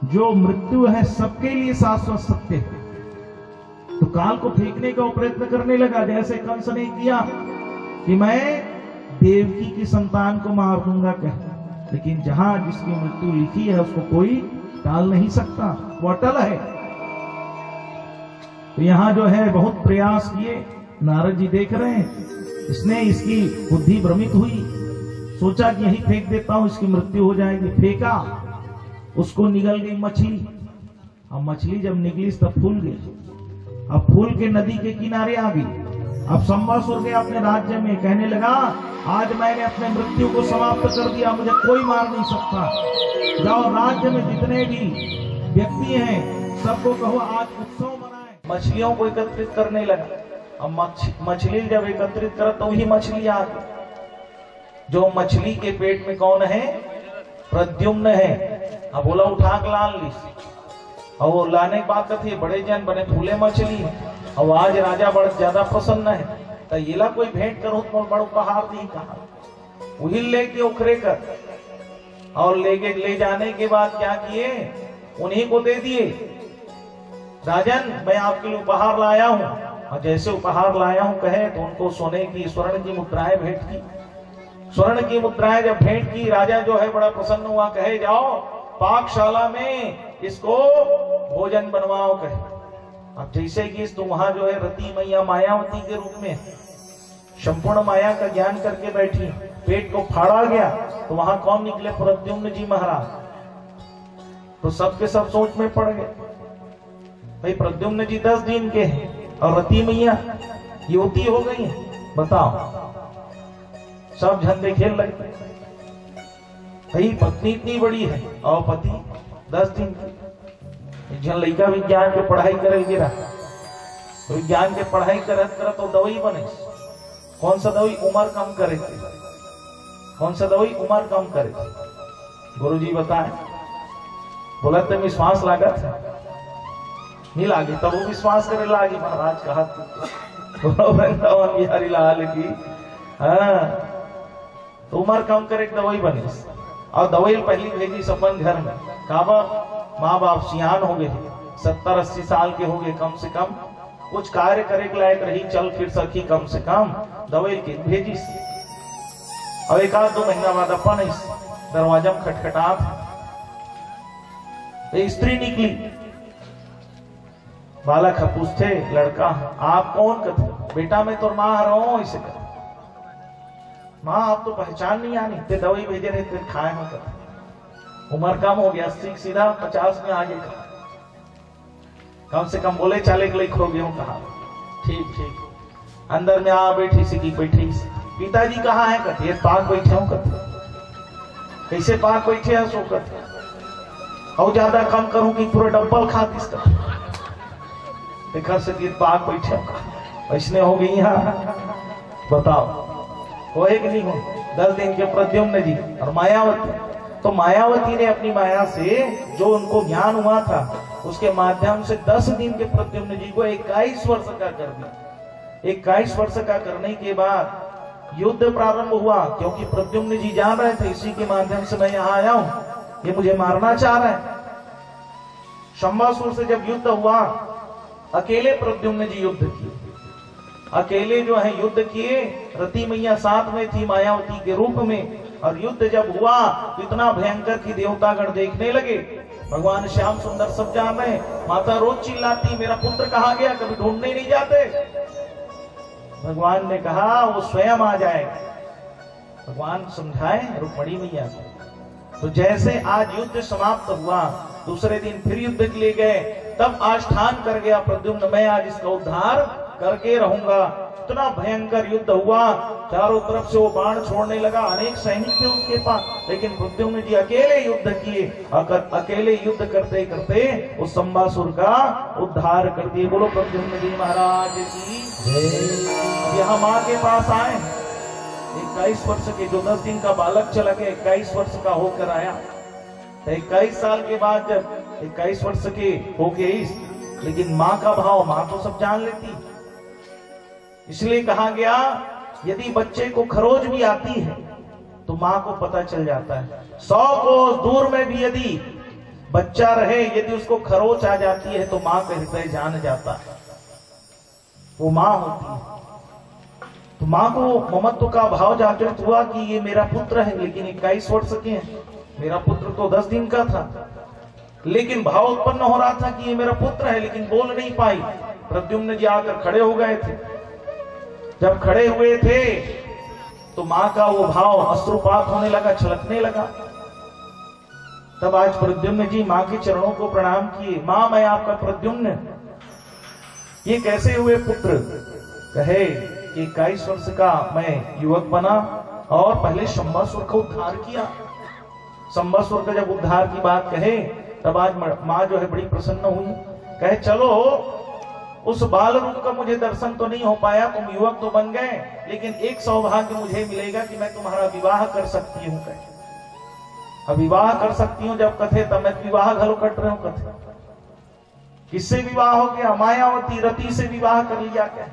जो मृत्यु है सबके लिए शाश्वत सत्य है। तो काल को फेंकने का प्रयत्न करने लगा, जैसे कंस ने किया कि मैं देवकी की संतान को मार दूंगा कह। लेकिन जहां जिसकी मृत्यु लिखी है उसको कोई टाल नहीं सकता, वो अटल है। तो यहां जो है बहुत प्रयास किए, नारद जी देख रहे हैं। इसने इसकी बुद्धि भ्रमित हुई, सोचा कि यही फेंक देता हूं इसकी मृत्यु हो जाएगी। फेंका, उसको निगल गई मछली। अब मछली जब निकली तब फूल गई। अब फूल के नदी के किनारे आ गई। अब संबासुर गया अपने राज्य में, कहने लगा आज मैंने अपने मृत्यु को समाप्त कर दिया, मुझे कोई मार नहीं सकता। जाओ राज्य में जितने भी व्यक्ति हैं सबको कहो आज उत्सव मनाएं। मछलियों को एकत्रित करने लगा। अब मछली जब एकत्रित कर तो ही मछली आ गई। जो मछली के पेट में कौन है? प्रद्युम्न है। अब बोला उठा के लान ली, और वो लाने की बात थी, बड़े जन बने फूले मछली है। और आज राजा बड़ा ज्यादा प्रसन्न है, तो ये ला कोई भेंट करो तो बड़ा उपहार दी। कहा वही लेके उखरे कर, और ले जाने के बाद क्या किए, उन्हीं को दे दिए। राजन मैं आपके लिए उपहार लाया हूं। और जैसे उपहार लाया हूं कहे तो उनको सोने की स्वर्ण की मुद्राएं भेंट की। स्वर्ण की मुद्राएं जब भेंट की, राजा जो है बड़ा प्रसन्न हुआ। कहे जाओ पाकशाला में इसको भोजन बनवाओ कहे। अब जैसे कि तो वहां जो है रति मैया मायावती के रूप में संपूर्ण माया का ज्ञान करके बैठी, पेट को फाड़ा गया तो वहां कौन निकले? प्रद्युम्न जी महाराज। तो सबके सब सोच में पड़ गए, भाई प्रद्युम्न जी 10 दिन के हैं और रति मैया युवती हो गई है, बताओ। सब झंडे खेल लगे। भाई पत्नी इतनी बड़ी है और पति 10 दिन जन लड़का विज्ञान के पढ़ाई करे गिरा, विज्ञान के पढ़ाई करत करत तो दवाई बने। कौन सा दवाई? उम्र कम करे। कौन सा दवाई? उम्र कम करे। गुरुजी बताए, बोला तो विश्वास लागत है नहीं लागे, तब वो विश्वास करे लागे। महाराज कहा वृंदावन बिहारी लाल की, हाँ तो उम्र कम करे दवाई बनी। और दवाई पहली भेजी सपन घर में, कहा माँ बाप सियान हो गए, 70-80 साल के हो गए, कम से कम कुछ कार्य करे के लायक रही, चल फिर सकी, कम से कम दवाई के भेजी। अब 1-2 महीना बाद अपन दरवाजा में खटखटात, स्त्री निकली। बालक पूछते, लड़का आप कौन? कहते बेटा मैं तो माँ रहा हूं। इसे माँ आप तो पहचान नहीं आनी, ते दवाई भेजे रहे थे खाए हो। कहते उम्र कम हो गया, 80 सीधा 50 में आगे। कम से कम बोले चाले के हो गए। कहा ठीक ठीक। अंदर में आ बैठी सी बैठी। पिताजी कहाँ है? कहते पाक बैठे हूँ। कहते कैसे पाक बैठे हैं? सो कहते और ज्यादा कम करूं कि पूरा डब्बल खा इसका। देखा से पाक बैठे ऐसने हो गई। यहाँ बताओ वो एक नहीं हो। 10 दिन के प्रद्युम्न जी और मायावती, तो मायावती ने अपनी माया से जो उनको ज्ञान हुआ था उसके माध्यम से 10 दिन के प्रद्युम्न जी को 21 वर्ष का कर दिया। 21 वर्ष का करने के बाद युद्ध प्रारंभ हुआ, क्योंकि प्रद्युम्न जी जान रहे थे इसी के माध्यम से मैं यहाँ आया हूँ, ये मुझे मारना चाह रहा है। शंबासुर से जब युद्ध हुआ, अकेले प्रद्युम्न जी युद्ध किए, अकेले जो है युद्ध किए। रति मैया साथ में थी मायावती के रूप में, और युद्ध जब हुआ इतना भयंकर कि देवतागण देखने लगे। भगवान श्याम सुंदर सब जान रहे, माता रोज चिल्लाती मेरा पुत्र कहाँ गया, कभी ढूंढने नहीं जाते। भगवान ने कहा वो स्वयं आ जाएगा। भगवान समझाए रुक्मणी मैया को। तो जैसे आज युद्ध समाप्त हुआ, दूसरे दिन फिर युद्ध के लिए गए, तब आष्ठान कर गया प्रद्युम्न मैं आज इसका उद्धार करके रहूंगा। इतना भयंकर युद्ध हुआ, चारों तरफ से वो बाण छोड़ने लगा, अनेक सैनिक थे उसके पास, लेकिन प्रद्युम्न जी अकेले युद्ध किए। अकेले युद्ध करते करते उस शंबासुर का उद्धार कर दिए। बोलो प्रद्युम्न जी महाराज की। यहाँ माँ के पास आए, 21 वर्ष के, जो 10 दिन का बालक चला गया 21 वर्ष का होकर आया। 21 साल के बाद जब 21 वर्ष के हो गए, लेकिन माँ का भाव माँ तो सब जान लेती, इसलिए कहा गया यदि बच्चे को खरोच भी आती है तो माँ को पता चल जाता है। 100 कोस दूर में भी यदि बच्चा रहे, यदि उसको खरोच आ जाती है तो माँ का हृदय जान जाता है, वो माँ होती है। तो माँ को ममत्व का भाव जागृत हुआ कि ये मेरा पुत्र है, लेकिन 21 वर्ष के हैं, मेरा पुत्र तो 10 दिन का था। लेकिन भाव उत्पन्न हो रहा था कि ये मेरा पुत्र है, लेकिन बोल नहीं पाई। प्रद्युम्न जी आकर खड़े हो गए थे। जब खड़े हुए थे तो माँ का वो भाव अश्रुपात होने लगा, छलकने लगा। तब आज प्रद्युम्न जी माँ के चरणों को प्रणाम किए। माँ मैं आपका प्रद्युम्न, ये कैसे हुए पुत्र? कहे 21 वर्ष का मैं युवक बना और पहले शंबासुर का उद्धार किया। शंबासुर का जब उद्धार की बात कहे तब आज माँ जो है बड़ी प्रसन्न हुई। कहे चलो उस बाल रूप का मुझे दर्शन तो नहीं हो पाया, तुम युवक तो बन गए, लेकिन एक सौभाग्य मुझे मिलेगा कि मैं तुम्हारा विवाह कर सकती हूँ। कहे विवाह कर सकती हूँ जब कथे, तब मैं विवाह घरों कट रहे हूँ। कथे किससे विवाह हो गया? मायावती रति से विवाह कर लिया। क्या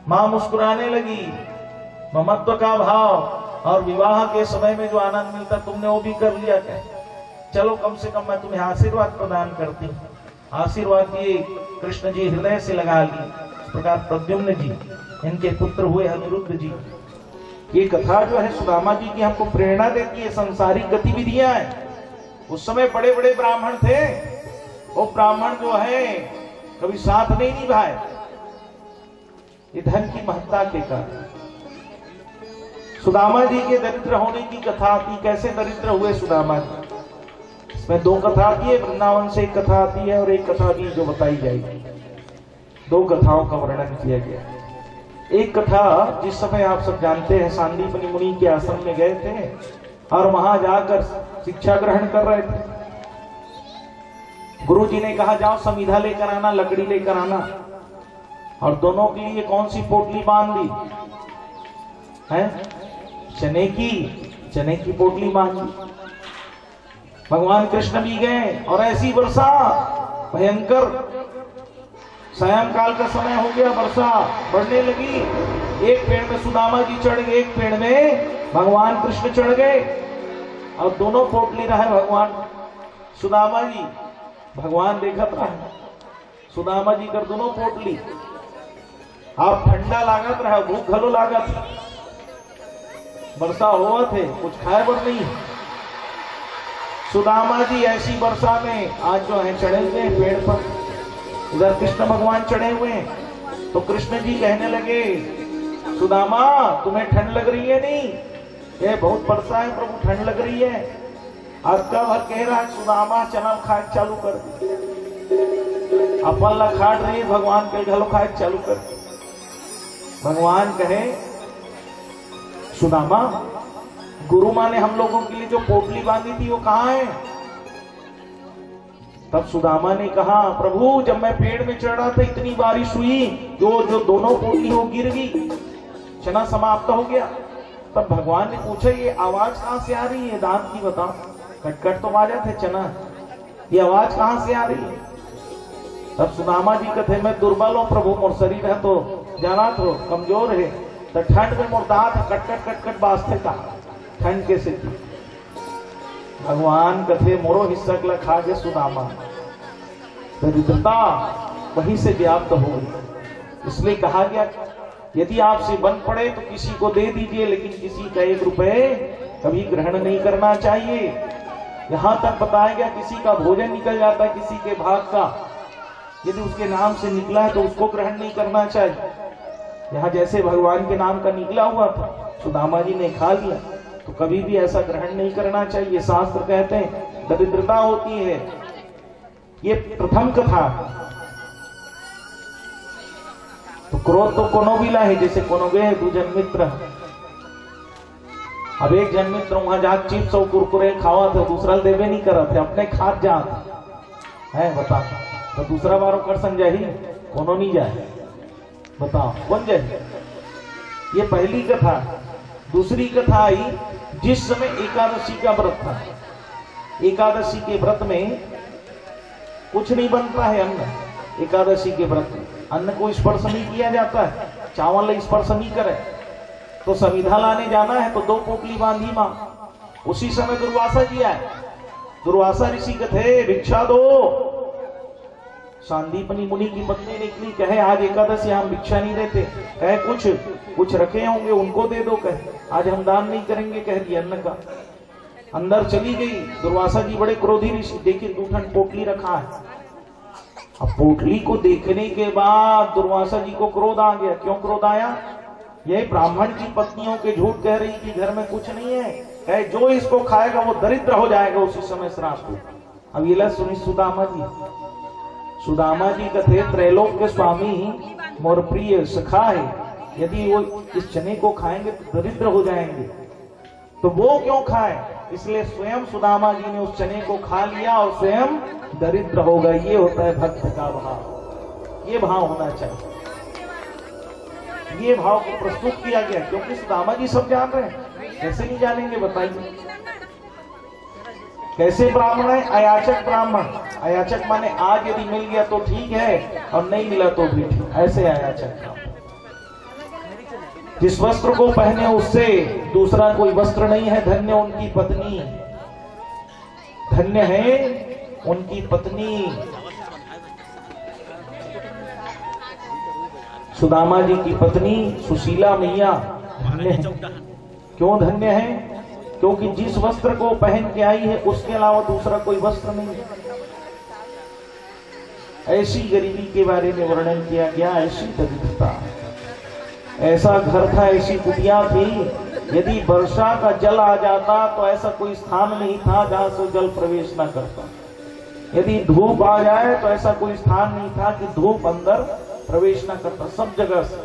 माँ मुस्कुराने लगी, ममत्व का भाव और विवाह के समय में जो आनंद मिलता तुमने वो भी कर लिया। क्या चलो कम से कम मैं तुम्हें आशीर्वाद प्रदान करती हूँ। आशीर्वाद दिए, कृष्ण जी हृदय से लगा लिए। इस प्रकार प्रद्युम्न जी इनके पुत्र हुए अनिरुद्ध जी। ये कथा जो है सुदामा जी की हमको प्रेरणा देती है। संसारिक गतिविधियां हैं, उस समय बड़े बड़े ब्राह्मण थे, वो ब्राह्मण जो है कभी साथ नहीं निभाए, ये धन की महत्ता के कारण। सुदामा जी के दरिद्र होने की कथा आती, कैसे दरिद्र हुए सुदामा जी। इसमें 2 कथा आती है, वृंदावन से एक कथा आती है और एक कथा भी जो बताई जाएगी। 2 कथाओं का वर्णन किया गया। एक कथा जिस समय आप सब जानते हैं सांदीपनि मुनि के आश्रम में गए थे और वहां जाकर शिक्षा ग्रहण कर रहे थे। गुरु जी ने कहा जाओ समीधा लेकर आना, लकड़ी लेकर आना, और दोनों के लिए कौन सी पोटली बांध दी है? चने की पोटली बांध दी। भगवान कृष्ण भी गए और ऐसी वर्षा भयंकर, सायंकाल का समय हो गया, वर्षा बढ़ने लगी। एक पेड़ में सुदामा जी चढ़ गए, एक पेड़ में भगवान कृष्ण चढ़ गए, और दोनों पोटली रहे भगवान सुदामा जी। भगवान देखत रहे सुदामा जी कर दोनों पोटली। आप ठंडा लागत रहा, भूख घलो लागत, वर्षा हुआ थे, कुछ खाए पर नहीं। सुदामा जी ऐसी वर्षा में आज जो है चढ़े हुए हैं पेड़ पर, इधर कृष्ण भगवान चढ़े हुए हैं। तो कृष्ण जी कहने लगे सुदामा तुम्हें ठंड लग रही है? नहीं, ये बहुत वर्षा है प्रभु, ठंड लग रही है। अक्का भर कह रहा है सुदामा चना खाए चालू कर, अपन ला खाट रही, भगवान के घलो खाए चालू कर। भगवान कहे सुदामा गुरु माँ ने हम लोगों के लिए जो पोटली बांधी थी वो कहाँ है? तब सुदामा ने कहा प्रभु जब मैं पेड़ में चढ़ रहा था इतनी बारिश हुई जो दोनों पोटली हो गिर गई, चना समाप्त हो गया। तब भगवान ने पूछा ये आवाज कहां से आ रही है? दांत की बताओ, कटकट तो आवाज थे चना, ये आवाज कहां से आ रही है? तब सुदामा जी कहते मैं दुर्बल हूं प्रभु, मोर शरीर है तो जाना तो कमजोर है, तो ठंड में मोर दांत कटकट कटकट बाजते का ठंड के से। भगवान कथे मोरो हिस्सा कला खा के सुदामा, दरिद्रता वहीं से व्याप्त हो गई। इसलिए कहा गया यदि आपसे बन पड़े तो किसी को दे दीजिए, लेकिन किसी का 1 रुपए कभी ग्रहण नहीं करना चाहिए। यहां तक बताया गया किसी का भोजन निकल जाता है, किसी के भाग का, यदि उसके नाम से निकला है तो उसको ग्रहण नहीं करना चाहिए। यहाँ जैसे भगवान के नाम का निकला हुआ था, सुदामा जी ने खा लिया, तो कभी भी ऐसा ग्रहण नहीं करना चाहिए। शास्त्र कहते हैं दरिद्रता होती है। ये प्रथम कथा। तो क्रोध तो कोनो भी ला है, जैसे कोनो गए 2 जन मित्र, अब एक जन मित्र वहां जाके चिप्स और कुरकुरे खावा था, दूसरा देवे नहीं कर रहे थे, अपने खाद जात है बता, तो दूसरा बार कर संजय ही कोनो नहीं जाए, बताओ कौन जाए? ये पहली कथा। दूसरी कथा आई जिस समय एकादशी का व्रत था। एकादशी के व्रत में कुछ नहीं बनता है अन्न। एकादशी के व्रत में अन्न को स्पर्श नहीं किया जाता है, चावल स्पर्श नहीं करे। तो समिधा लाने जाना है तो 2 पोटली बांधी मां। उसी समय दुर्वासा जी आए। दुर्वासा ऋषि कथे भिक्षा दो। सांदीपनी मुनि की पत्नी निकली, कहे आज एकादशी हम भिक्षा नहीं देते, कहे कुछ रखे होंगे उनको दे दो, कहे आज हम दान नहीं करेंगे, कह दिया अन्न का। अंदर चली गई। दुर्वासा जी बड़े क्रोधी ऋषि, देखिए 2 ठन पोटली रखा है। अब पोटली को देखने के बाद दुर्वासा जी को क्रोध आ गया। क्यों क्रोध आया? ये ब्राह्मण की पत्नियों के झूठ कह रही कि घर में कुछ नहीं है, कहे जो इसको खाएगा वो दरिद्र हो जाएगा उसी समय श्राप को। अब ये ला सुनी सुदामा जी। सुदामा जी कथे त्रैलोक के स्वामी मोर प्रिय सखा है, यदि वो इस चने को खाएंगे तो दरिद्र हो जाएंगे, तो वो क्यों खाए? इसलिए स्वयं सुदामा जी ने उस चने को खा लिया और स्वयं दरिद्र हो गए। ये होता है भक्त का भाव। ये भाव होना चाहिए। ये भाव को प्रस्तुत किया गया क्योंकि सुदामा जी सब जान रहे हैं। कैसे नहीं जानेंगे बताइए? कैसे ब्राह्मण है? अयाचक ब्राह्मण। अयाचक माने आज यदि मिल गया तो ठीक है और नहीं मिला तो भी ठीक, ऐसे अयाचक। जिस वस्त्र को पहने उससे दूसरा कोई वस्त्र नहीं है। धन्य उनकी पत्नी, धन्य है उनकी पत्नी। सुदामा जी की पत्नी सुशीला मैया धन्य है। क्यों धन्य है? क्योंकि जिस वस्त्र को पहन के आई है उसके अलावा दूसरा कोई वस्त्र नहीं है। ऐसी गरीबी के बारे में वर्णन किया गया, ऐसी दरिद्रता। ऐसा घर था, ऐसी कुटिया थी, यदि वर्षा का जल आ जाता तो ऐसा कोई स्थान नहीं था जहां से जल प्रवेश न करता। यदि धूप आ जाए तो ऐसा कोई स्थान नहीं था कि धूप अंदर प्रवेश न करता। सब जगह से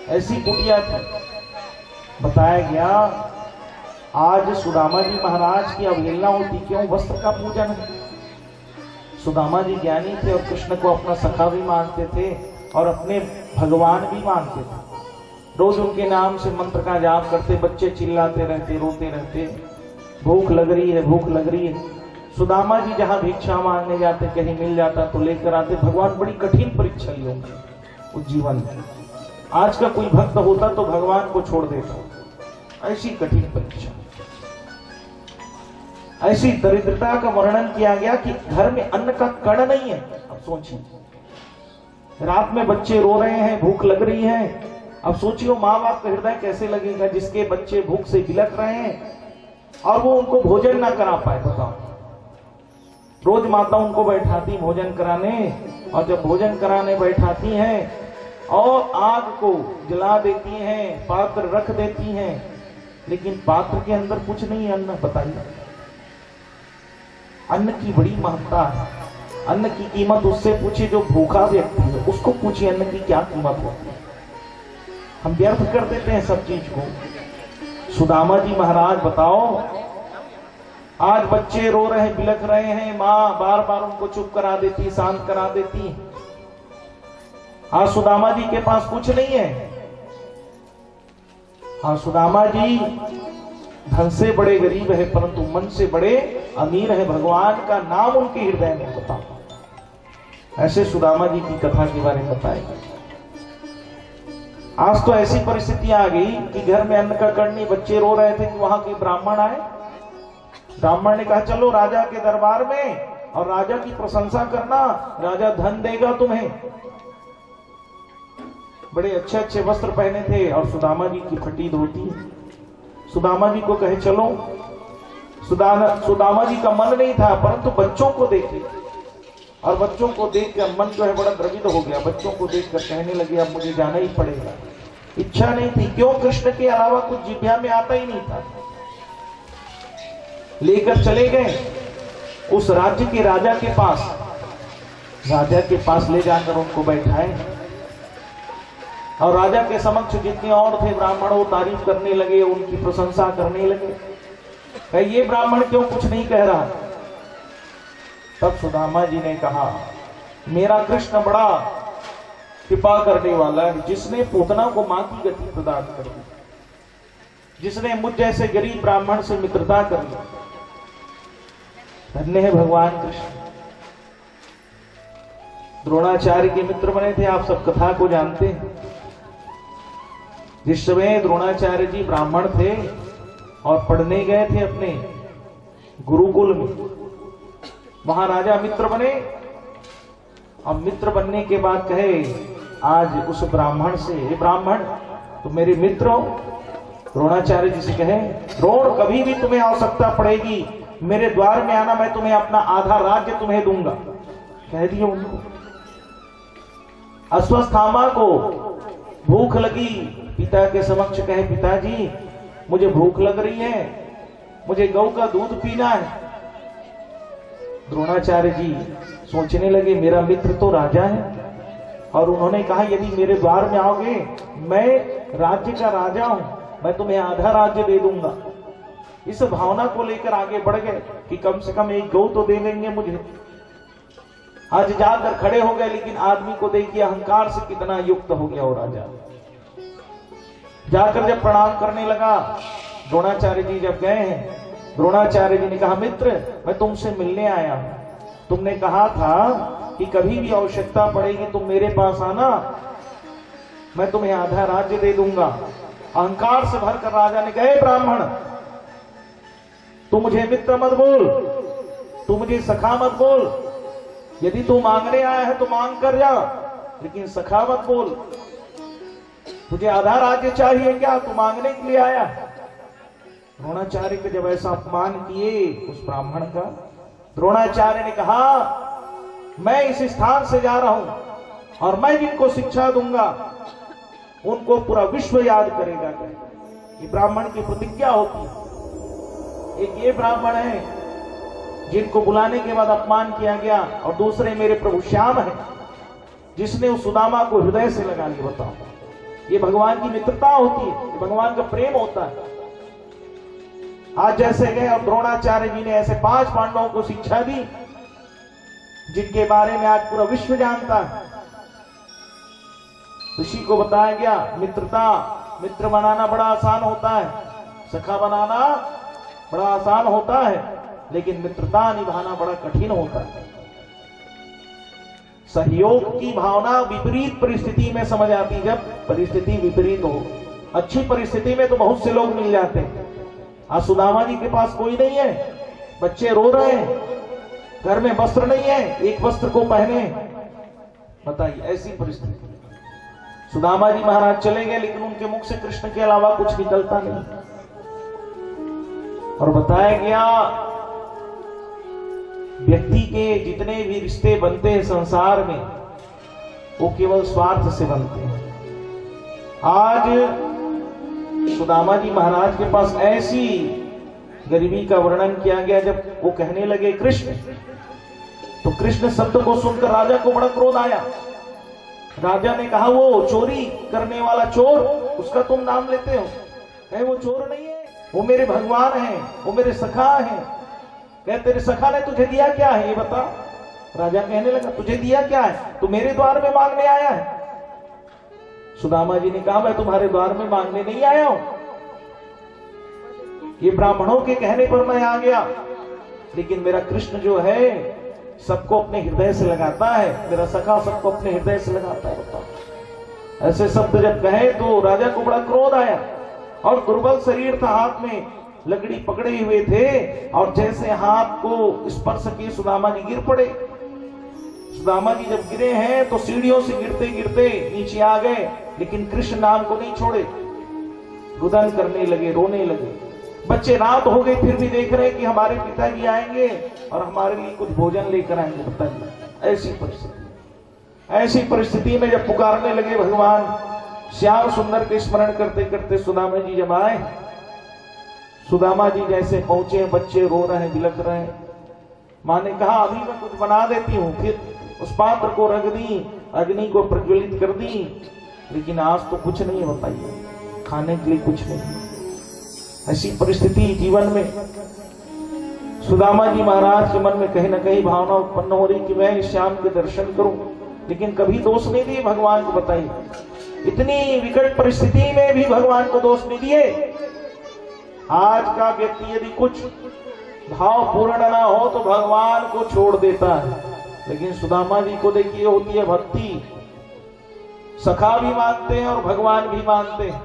ऐसी कुटिया थी। बताया गया आज सुदामा जी महाराज की अवहेलना होती क्यों? वस्त्र का पूजन है। सुदामा जी ज्ञानी थे और कृष्ण को अपना सखा भी मानते थे और अपने भगवान भी मानते थे। रोज उनके नाम से मंत्र का जाप करते, बच्चे चिल्लाते रहते, रोते रहते, भूख लग रही है, भूख लग रही है। सुदामा जी जहां भिक्षा मांगने जाते, कहीं मिल जाता तो लेकर आते। भगवान बड़ी कठिन परीक्षा ली होंगे उस जीवन में। आज का कोई भक्त होता तो भगवान को छोड़ देता। ऐसी कठिन परीक्षा, ऐसी दरिद्रता का वर्णन किया गया कि घर में अन्न का कण नहीं है। अब सोचिए, रात में बच्चे रो रहे हैं, भूख लग रही है। अब सोचिए माँ बाप का हृदय कैसे लगेगा जिसके बच्चे भूख से बिलख रहे हैं और वो उनको भोजन ना करा पाए। बताओ, रोज माता उनको बैठाती भोजन कराने, और जब भोजन कराने बैठाती हैं और आग को जला देती हैं, पात्र रख देती हैं, लेकिन पात्र के अंदर कुछ नहीं है अन्न। बताइए, अन्न की बड़ी महत्ता है। अन्न की कीमत उससे पूछिए जो भूखा व्यक्ति है, उसको पूछिए अन्न की क्या कीमत होती है। हम व्यर्थ कर देते हैं सब चीज को। सुदामा जी महाराज बताओ, आज बच्चे रो रहे हैं, बिलख रहे हैं, माँ बार बार उनको चुप करा देती, शांत करा देती। आज सुदामा जी के पास कुछ नहीं है। हाँ, सुदामा जी धन से बड़े गरीब है, परंतु मन से बड़े अमीर है। भगवान का नाम उनके हृदय में होता। ऐसे सुदामा जी की कथा के बारे में बताएंगे। आज तो ऐसी परिस्थिति आ गई कि घर में अन्न का कण नहीं। बच्चे रो रहे थे कि वहां के ब्राह्मण आए। ब्राह्मण ने कहा चलो राजा के दरबार में और राजा की प्रशंसा करना, राजा धन देगा तुम्हें। बड़े अच्छे अच्छे वस्त्र पहने थे और सुदामा जी की फटी धोती। सुदामा जी को कहे चलो। सुदामा जी का मन नहीं था, परंतु बच्चों को देखे और बच्चों को देखकर मन जो है बड़ा द्रवित हो गया। बच्चों को देखकर कहने लगे अब मुझे जाना ही पड़ेगा। इच्छा नहीं थी, क्यों? कृष्ण के अलावा कुछ जिह्वा में आता ही नहीं था। लेकर चले गए उस राज्य के राजा के पास। राजा के पास ले जाकर उनको बैठाए और राजा के समक्ष जितने और थे ब्राह्मण वो तारीफ करने लगे, उनकी प्रशंसा करने लगे। ये ब्राह्मण क्यों कुछ नहीं कह रहा? तब सुदामा जी ने कहा मेरा कृष्ण बड़ा कृपा करने वाला है, जिसने पूतना को मां की गति प्रदान कर दी, जिसने मुझ जैसे गरीब ब्राह्मण से मित्रता कर ली। धन्य है भगवान कृष्ण। द्रोणाचार्य के मित्र बने थे, आप सब कथा को जानते हैं। जिस समय द्रोणाचार्य जी ब्राह्मण थे और पढ़ने गए थे अपने गुरुकुल में, वहां राजा मित्र बने और मित्र बनने के बाद कहे आज उस ब्राह्मण से, हे ब्राह्मण तुम मेरे मित्र हो। द्रोणाचार्य जी से कहे द्रोण कभी भी तुम्हें आवश्यकता पड़ेगी मेरे द्वार में आना, मैं तुम्हें अपना आधा राज्य तुम्हें दूंगा। कह दिया उनको। अश्वत्थामा को भूख लगी, पिता के समक्ष कहे पिताजी मुझे भूख लग रही है, मुझे गौ का दूध पीना है। द्रोणाचार्य जी सोचने लगे मेरा मित्र तो राजा है और उन्होंने कहा यदि मेरे द्वार में आओगे मैं राज्य का राजा हूं, मैं तुम्हें आधा राज्य दे दूंगा। इस भावना को लेकर आगे बढ़ गए कि कम से कम एक गौ तो दे देंगे मुझे। आज जाकर खड़े हो गए, लेकिन आदमी को देखिए अहंकार से कितना युक्त हो गया वो राजा। जाकर जब प्रणाम करने लगा, द्रोणाचार्य जी जब गए हैं, द्रोणाचार्य जी ने कहा मित्र मैं तुमसे मिलने आया हूं, तुमने कहा था कि कभी भी आवश्यकता पड़ेगी तुम मेरे पास आना, मैं तुम्हें आधा राज्य दे दूंगा। अहंकार से भरकर राजा ने कहा ब्राह्मण तू मुझे मित्र मत बोल, तू मुझे सखा मत बोल। यदि तू मांगने आया है तो मांग कर जा, लेकिन सखा मत बोल। तुझे आधा राज्य चाहिए क्या? तू मांगने के लिए आया? द्रोणाचार्य के जब ऐसा अपमान किए उस ब्राह्मण का, द्रोणाचार्य ने कहा मैं इस स्थान से जा रहा हूं और मैं जिनको शिक्षा दूंगा उनको पूरा विश्व याद करेगा। ये ब्राह्मण की प्रतिज्ञा होती है। एक ये ब्राह्मण है जिनको बुलाने के बाद अपमान किया गया, और दूसरे मेरे प्रभु श्याम है जिसने उस सुदामा को हृदय से लगा लिया। बताओ, ये भगवान की मित्रता होती है, ये भगवान का प्रेम होता है। आज जैसे गए और द्रोणाचार्य जी ने ऐसे 5 पांडवों को शिक्षा दी जिनके बारे में आज पूरा विश्व जानता है। ऋषि को बताया गया मित्र बनाना बड़ा आसान होता है, सखा बनाना बड़ा आसान होता है, लेकिन मित्रता निभाना बड़ा कठिन होता है। सहयोग की भावना विपरीत परिस्थिति में समझ आती, जब परिस्थिति विपरीत हो। अच्छी परिस्थिति में तो बहुत से लोग मिल जाते हैं। आज सुदामा जी के पास कोई नहीं है, बच्चे रो रहे हैं, घर में वस्त्र नहीं है, एक वस्त्र को पहने, बताइए ऐसी परिस्थिति। सुदामा जी महाराज चले गए, लेकिन उनके मुख से कृष्ण के अलावा कुछ निकलता नहीं। और बताया गया व्यक्ति के जितने भी रिश्ते बनते हैं संसार में, वो केवल स्वार्थ से बनते हैं। आज सुदामा जी महाराज के पास ऐसी गरीबी का वर्णन किया गया, जब वो कहने लगे कृष्ण, तो कृष्ण शब्द को सुनकर राजा को बड़ा क्रोध आया। राजा ने कहा वो चोरी करने वाला चोर, उसका तुम नाम लेते हो? कहे वो चोर नहीं है, वो मेरे भगवान हैं, वो मेरे सखा हैं। कहे तेरे सखा ने तुझे दिया क्या है ये बता। राजा कहने लगा तुझे दिया क्या है, तू मेरे द्वार में मांगने आया है? सुदामा जी ने कहा मैं तुम्हारे द्वार में मांगने नहीं आया हूं, ये ब्राह्मणों के कहने पर मैं आ गया, लेकिन मेरा कृष्ण जो है सबको अपने हृदय से लगाता है, मेरा सखा सबको अपने हृदय से लगाता है। बताओ ऐसे शब्द जब कहे तो राजा को बड़ा क्रोध आया, और दुर्बल शरीर था, हाथ में लकड़ी पकड़े हुए थे, और जैसे हाथ को स्पर्श किए सुदामा जी गिर पड़े। सुदामा जी जब गिरे हैं तो सीढ़ियों से गिरते गिरते नीचे आ गए, लेकिन कृष्ण नाम को नहीं छोड़े, रुदन करने लगे, रोने लगे। बच्चे रात हो गई फिर भी देख रहे कि हमारे पिताजी आएंगे और हमारे लिए कुछ भोजन लेकर आएंगे। बताइए ऐसी परिस्थिति में जब पुकारने लगे भगवान श्याम सुंदर के स्मरण करते करते सुदामा जी जब आए, सुदामा जी जैसे पहुंचे, बच्चे रो रहे हैं, बिलख रहे हैं। माँ ने कहा अभी मैं कुछ बना देती हूँ, फिर उस पात्र को रख दी, अग्नि को प्रज्वलित कर दी, लेकिन आज तो कुछ नहीं होता, खाने के लिए कुछ नहीं। ऐसी परिस्थिति जीवन में सुदामा जी महाराज के मन में कहीं ना कहीं भावना उत्पन्न हो रही कि मैं श्याम के दर्शन करूं, लेकिन कभी दोष नहीं दिए भगवान को। बताइए इतनी विकट परिस्थिति में भी भगवान को दोष नहीं दिए। आज का व्यक्ति यदि कुछ भाव पूर्ण ना हो तो भगवान को छोड़ देता है, लेकिन सुदामा जी को देखिए होती है भक्ति, सखा भी मानते हैं और भगवान भी मानते हैं।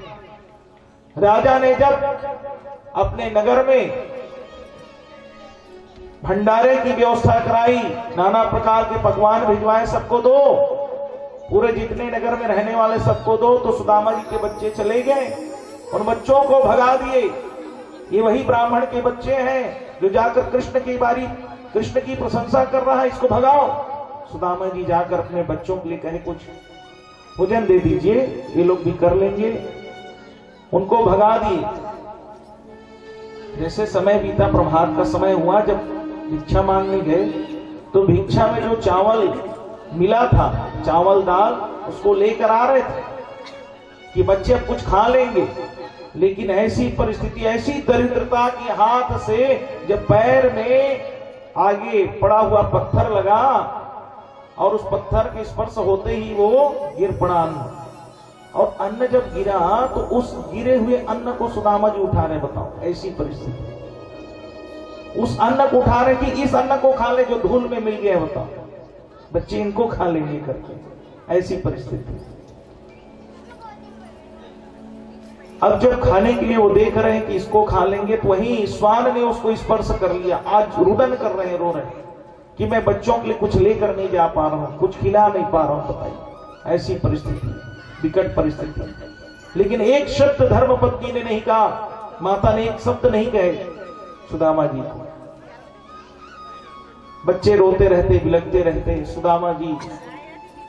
राजा ने जब अपने नगर में भंडारे की व्यवस्था कराई, नाना प्रकार के पकवान भिजवाए, सबको दो, पूरे जितने नगर में रहने वाले सबको दो, तो सुदामा जी के बच्चे चले गए, उन बच्चों को भगा दिए। ये वही ब्राह्मण के बच्चे हैं जो जाकर कृष्ण की प्रशंसा कर रहा है, इसको भगाओ। सुदामा जी जाकर अपने बच्चों के लिए कहे कुछ भोजन दे दीजिए, ये लोग भी कर लेंगे, उनको भगा दिए। जैसे समय बीता, प्रभात का समय हुआ, जब भिक्षा मांगने गए तो भिक्षा में जो चावल मिला था, चावल दाल, उसको लेकर आ रहे थे कि बच्चे अब कुछ खा लेंगे, लेकिन ऐसी परिस्थिति, ऐसी दरिद्रता की हाथ से जब पैर में आगे पड़ा हुआ पत्थर लगा और उस पत्थर के स्पर्श होते ही वो गिर पड़ा अन्न, और अन्न जब गिरा तो उस गिरे हुए अन्न को सुदामा जी उठा रहे। बताओ ऐसी परिस्थिति, उस अन्न को उठा रहे कि इस अन्न को खा ले जो धूल में मिल गया। बताओ बच्चे इनको खा लेंगे करके, ऐसी परिस्थिति। अब जब खाने के लिए वो देख रहे हैं कि इसको खा लेंगे, तो वही श्वान ने उसको स्पर्श कर लिया। आज रुदन कर रहे हैं, रो रहे हैं कि मैं बच्चों के लिए कुछ लेकर नहीं जा पा रहा हूं, कुछ खिला नहीं पा रहा हूं। बताइए ऐसी परिस्थिति, विकट परिस्थिति। लेकिन एक शब्द धर्मपत्नी ने नहीं कहा, माता ने एक शब्द नहीं कहे सुदामा जी को। बच्चे रोते रहते, बिलखते रहते, सुदामा जी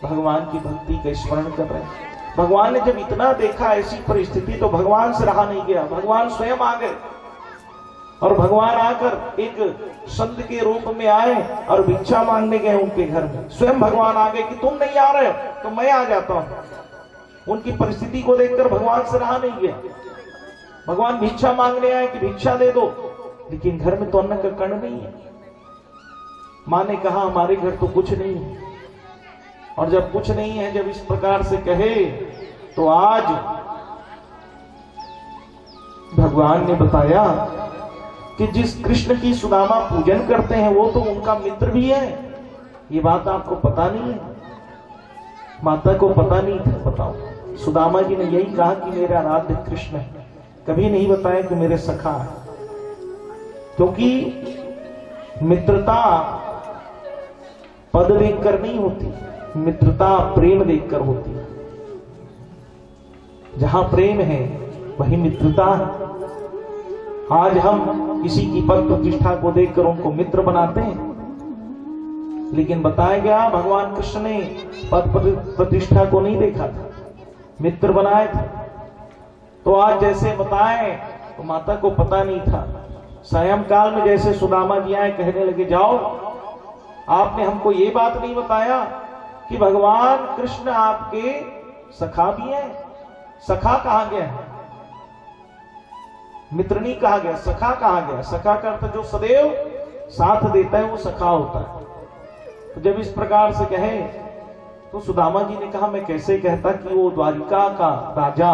भगवान की भक्ति का स्मरण कर रहे हैं। भगवान ने जब इतना देखा ऐसी परिस्थिति, तो भगवान से रहा नहीं गया, भगवान स्वयं आ गए। और भगवान आकर एक संत के रूप में आए और भिक्षा मांगने गए उनके घर में। स्वयं भगवान आ गए कि तुम नहीं आ रहे हो तो मैं आ जाता हूं। उनकी परिस्थिति को देखकर भगवान से रहा नहीं गया, भगवान भिक्षा मांगने आए कि भिक्षा दे दो। लेकिन घर में तो अन्न का कण नहीं है। मां ने कहा हमारे घर तो कुछ नहीं है। और जब कुछ नहीं है, जब इस प्रकार से कहे, तो आज भगवान ने बताया कि जिस कृष्ण की सुदामा पूजन करते हैं वो तो उनका मित्र भी है। ये बात आपको पता नहीं है, माता को पता नहीं था। बताओ, सुदामा जी ने यही कहा कि मेरे आराध्य कृष्ण है, कभी नहीं बताया कि मेरे सखा है। क्योंकि मित्रता पद देखकर नहीं होती, मित्रता प्रेम देखकर होती है। जहां प्रेम है वही मित्रता है। आज हम किसी की पद प्रतिष्ठा को देखकर उनको मित्र बनाते हैं, लेकिन बताया गया भगवान कृष्ण ने पद प्रतिष्ठा को नहीं देखा था, मित्र बनाए थे। तो आज जैसे बताए तो माता को पता नहीं था। सायंकाल में जैसे सुदामा जी आए, कहने लगे जाओ, आपने हमको ये बात नहीं बताया कि भगवान कृष्ण आपके सखा भी हैं। सखा कहा गया है, मित्र नहीं कहा गया, सखा कहा गया। सखा का अर्थ जो सदैव साथ देता है वो सखा होता है। तो जब इस प्रकार से कहे तो सुदामा जी ने कहा मैं कैसे कहता कि वो द्वारिका का राजा,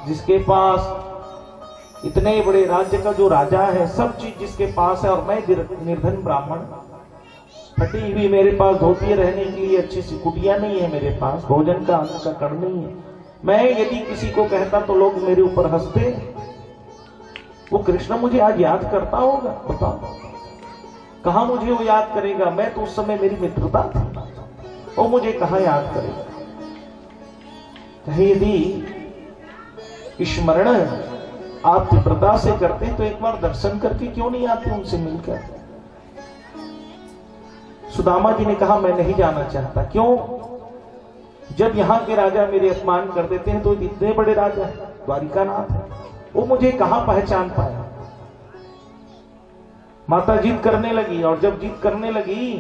जिसके पास इतने बड़े राज्य का जो राजा है, सब चीज जिसके पास है, और मैं निर्धन ब्राह्मण, फटी हुई मेरे पास धोती रहने के लिए अच्छी सी कुटिया नहीं है, मेरे पास भोजन का अन्न का कण नहीं है। मैं यदि किसी को कहता तो लोग मेरे ऊपर हंसते। वो कृष्ण मुझे आज याद करता होगा? बताओ, कहां मुझे वो याद करेगा? मैं तो उस समय मेरी मित्रता थी, वो मुझे कहां याद करेगा? कहे यदि स्मरण आप तीव्रता से करते तो एक बार दर्शन करके क्यों नहीं आते उनसे मिलकर? सुदामा जी ने कहा मैं नहीं जाना चाहता। क्यों? जब यहाँ के राजा मेरे अपमान कर देते हैं तो इतने बड़े राजा है, द्वारिकानाथ है, वो मुझे कहां पहचान पाया? माता जिद करने लगी, और जब जिद करने लगी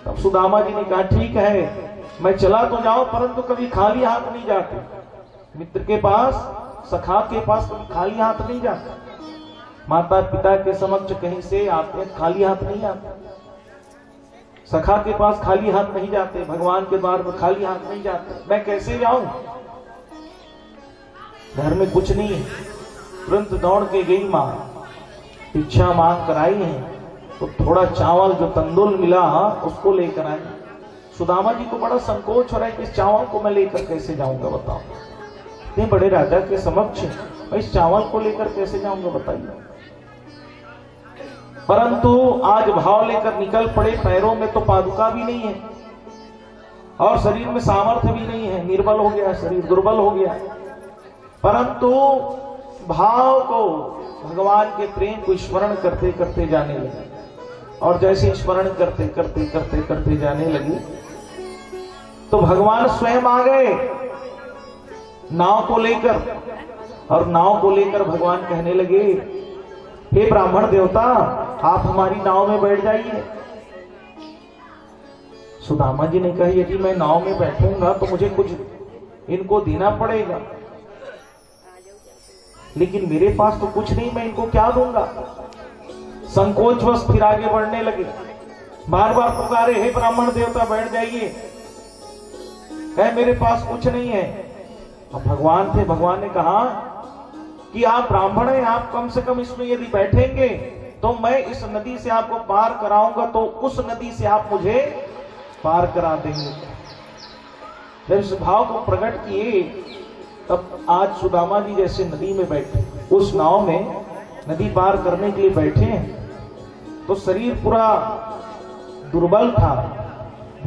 तब सुदामा जी ने कहा ठीक है, मैं चला तो जाऊं परंतु कभी खाली हाथ नहीं जाते। मित्र के पास, सखा के पास कभी खाली हाथ नहीं जाते। माता पिता के समक्ष कहीं से आते खाली हाथ नहीं आते, सखा के पास खाली हाथ नहीं जाते, भगवान के द्वार में खाली हाथ नहीं जाते। मैं कैसे जाऊं? घर में कुछ नहीं है। तुरंत दौड़ के गई मां, इच्छा मांग कर आई है, तो थोड़ा चावल जो तंदुल मिला उसको लेकर आई। सुदामा जी को बड़ा संकोच हो रहा है कि इस चावल को मैं लेकर कैसे जाऊंगा? बताओ, इतने बड़े राजा के समक्ष मैं इस चावल को लेकर कैसे जाऊंगा? बताइए। परंतु आज भाव लेकर निकल पड़े। पैरों में तो पादुका भी नहीं है और शरीर में सामर्थ्य भी नहीं है, निर्बल हो गया, शरीर दुर्बल हो गया। परंतु भाव को, भगवान के प्रेम को स्मरण करते करते जाने लगे। और जैसे स्मरण करते करते करते करते जाने लगी तो भगवान स्वयं आ गए नाव को लेकर। और नाव को लेकर भगवान कहने लगे हे ब्राह्मण देवता, आप हमारी नाव में बैठ जाइए। सुदामा जी ने कहा यदि मैं नाव में बैठूंगा तो मुझे कुछ इनको देना पड़ेगा, लेकिन मेरे पास तो कुछ नहीं, मैं इनको क्या दूंगा? संकोचवश फिर आगे बढ़ने लगे, बार बार पुकारे हे ब्राह्मण देवता बैठ जाइए। कहे मेरे पास कुछ नहीं है। अब भगवान थे, भगवान ने कहा कि आप ब्राह्मण हैं, आप कम से कम इसमें यदि बैठेंगे तो मैं इस नदी से आपको पार कराऊंगा, तो उस नदी से आप मुझे पार करा देंगे। जब इस भाव को प्रकट किए तब आज सुदामा जी जैसे नदी में बैठे, उस नाव में नदी पार करने के लिए बैठे हैं, तो शरीर पूरा दुर्बल था,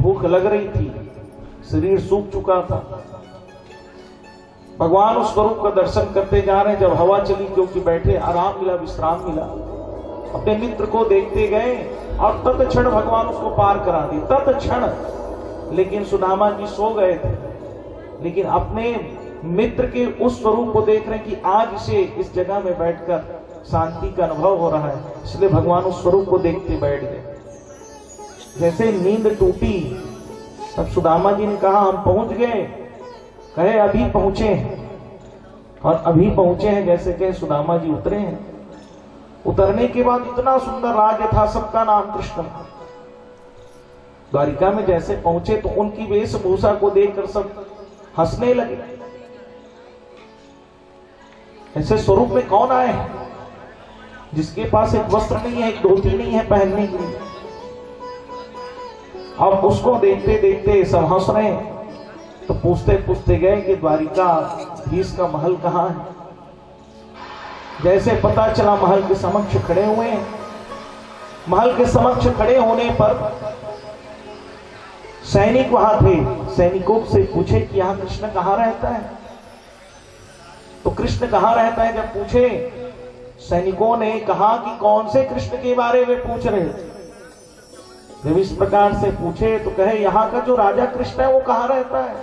भूख लग रही थी, शरीर सूख चुका था। भगवान उस स्वरूप का दर्शन करते जा रहे हैं। जब हवा चली, क्योंकि बैठे, आराम मिला, विश्राम मिला, अपने मित्र को देखते गए और तत्क्षण भगवान उसको पार करा दिए, तत्क्षण। लेकिन सुदामा जी सो गए थे, लेकिन अपने मित्र के उस स्वरूप को देख रहे हैं कि आज इसे इस जगह में बैठकर शांति का अनुभव हो रहा है, इसलिए भगवान उस स्वरूप को देखते बैठ गए। जैसे नींद टूटी तब सुदामा जी ने कहा हम पहुंच गए। कहे अभी पहुंचे हैं, और अभी पहुंचे हैं जैसे कहे सुदामा जी उतरे हैं। उतरने के बाद इतना सुंदर राज्य था, सबका नाम कृष्ण। द्वारिका में जैसे पहुंचे तो उनकी वेशभूषा को देखकर सब हंसने लगे। ऐसे स्वरूप में कौन आए हैं जिसके पास एक वस्त्र नहीं है, एक धोती नहीं है पहनने के लिए। अब उसको देखते देखते सब हंस रहे हैं, तो पूछते पूछते गए कि द्वारिकाधीश का महल कहाँ है। जैसे पता चला महल के समक्ष खड़े हुए हैं। महल के समक्ष खड़े होने पर सैनिक वहां थे। सैनिकों से पूछे कि यहाँ कृष्ण कहाँ रहता है। तो कृष्ण कहाँ रहता है जब पूछे, सैनिकों ने कहा कि कौन से कृष्ण के बारे में पूछ रहे थे। जब इस प्रकार से पूछे तो कहे यहाँ का जो राजा कृष्ण है वो कहाँ रहता है।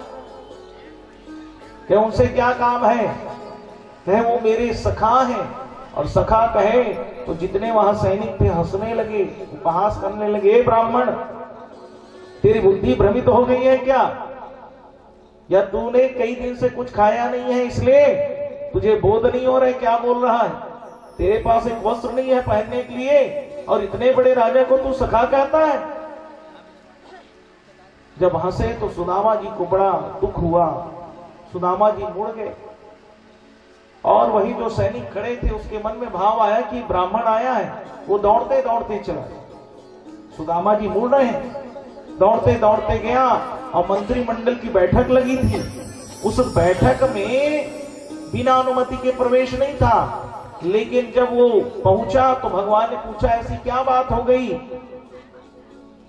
कहे उनसे क्या काम है। कहे वो मेरे सखा हैं। और सखा कहे तो जितने वहां सैनिक थे हंसने लगे, उपहास करने लगे। ब्राह्मण, तेरी बुद्धि भ्रमित हो गई है क्या, या तूने कई दिन से कुछ खाया नहीं है इसलिए तुझे बोध नहीं हो रहा है क्या बोल रहा है। तेरे पास एक वस्त्र नहीं है पहनने के लिए और इतने बड़े राजा को तू सखा कहता है। जब हंसे तो सुदामा जी को बड़ा दुख हुआ। सुदामा जी मुड़ गए और वही जो सैनिक खड़े थे उसके मन में भाव आया कि ब्राह्मण आया है। वो दौड़ते दौड़ते चला। सुदामा जी मुड़ रहे हैं, दौड़ते दौड़ते गया और मंत्रिमंडल की बैठक लगी थी। उस बैठक में बिना अनुमति के प्रवेश नहीं था, लेकिन जब वो पहुंचा तो भगवान ने पूछा ऐसी क्या बात हो गई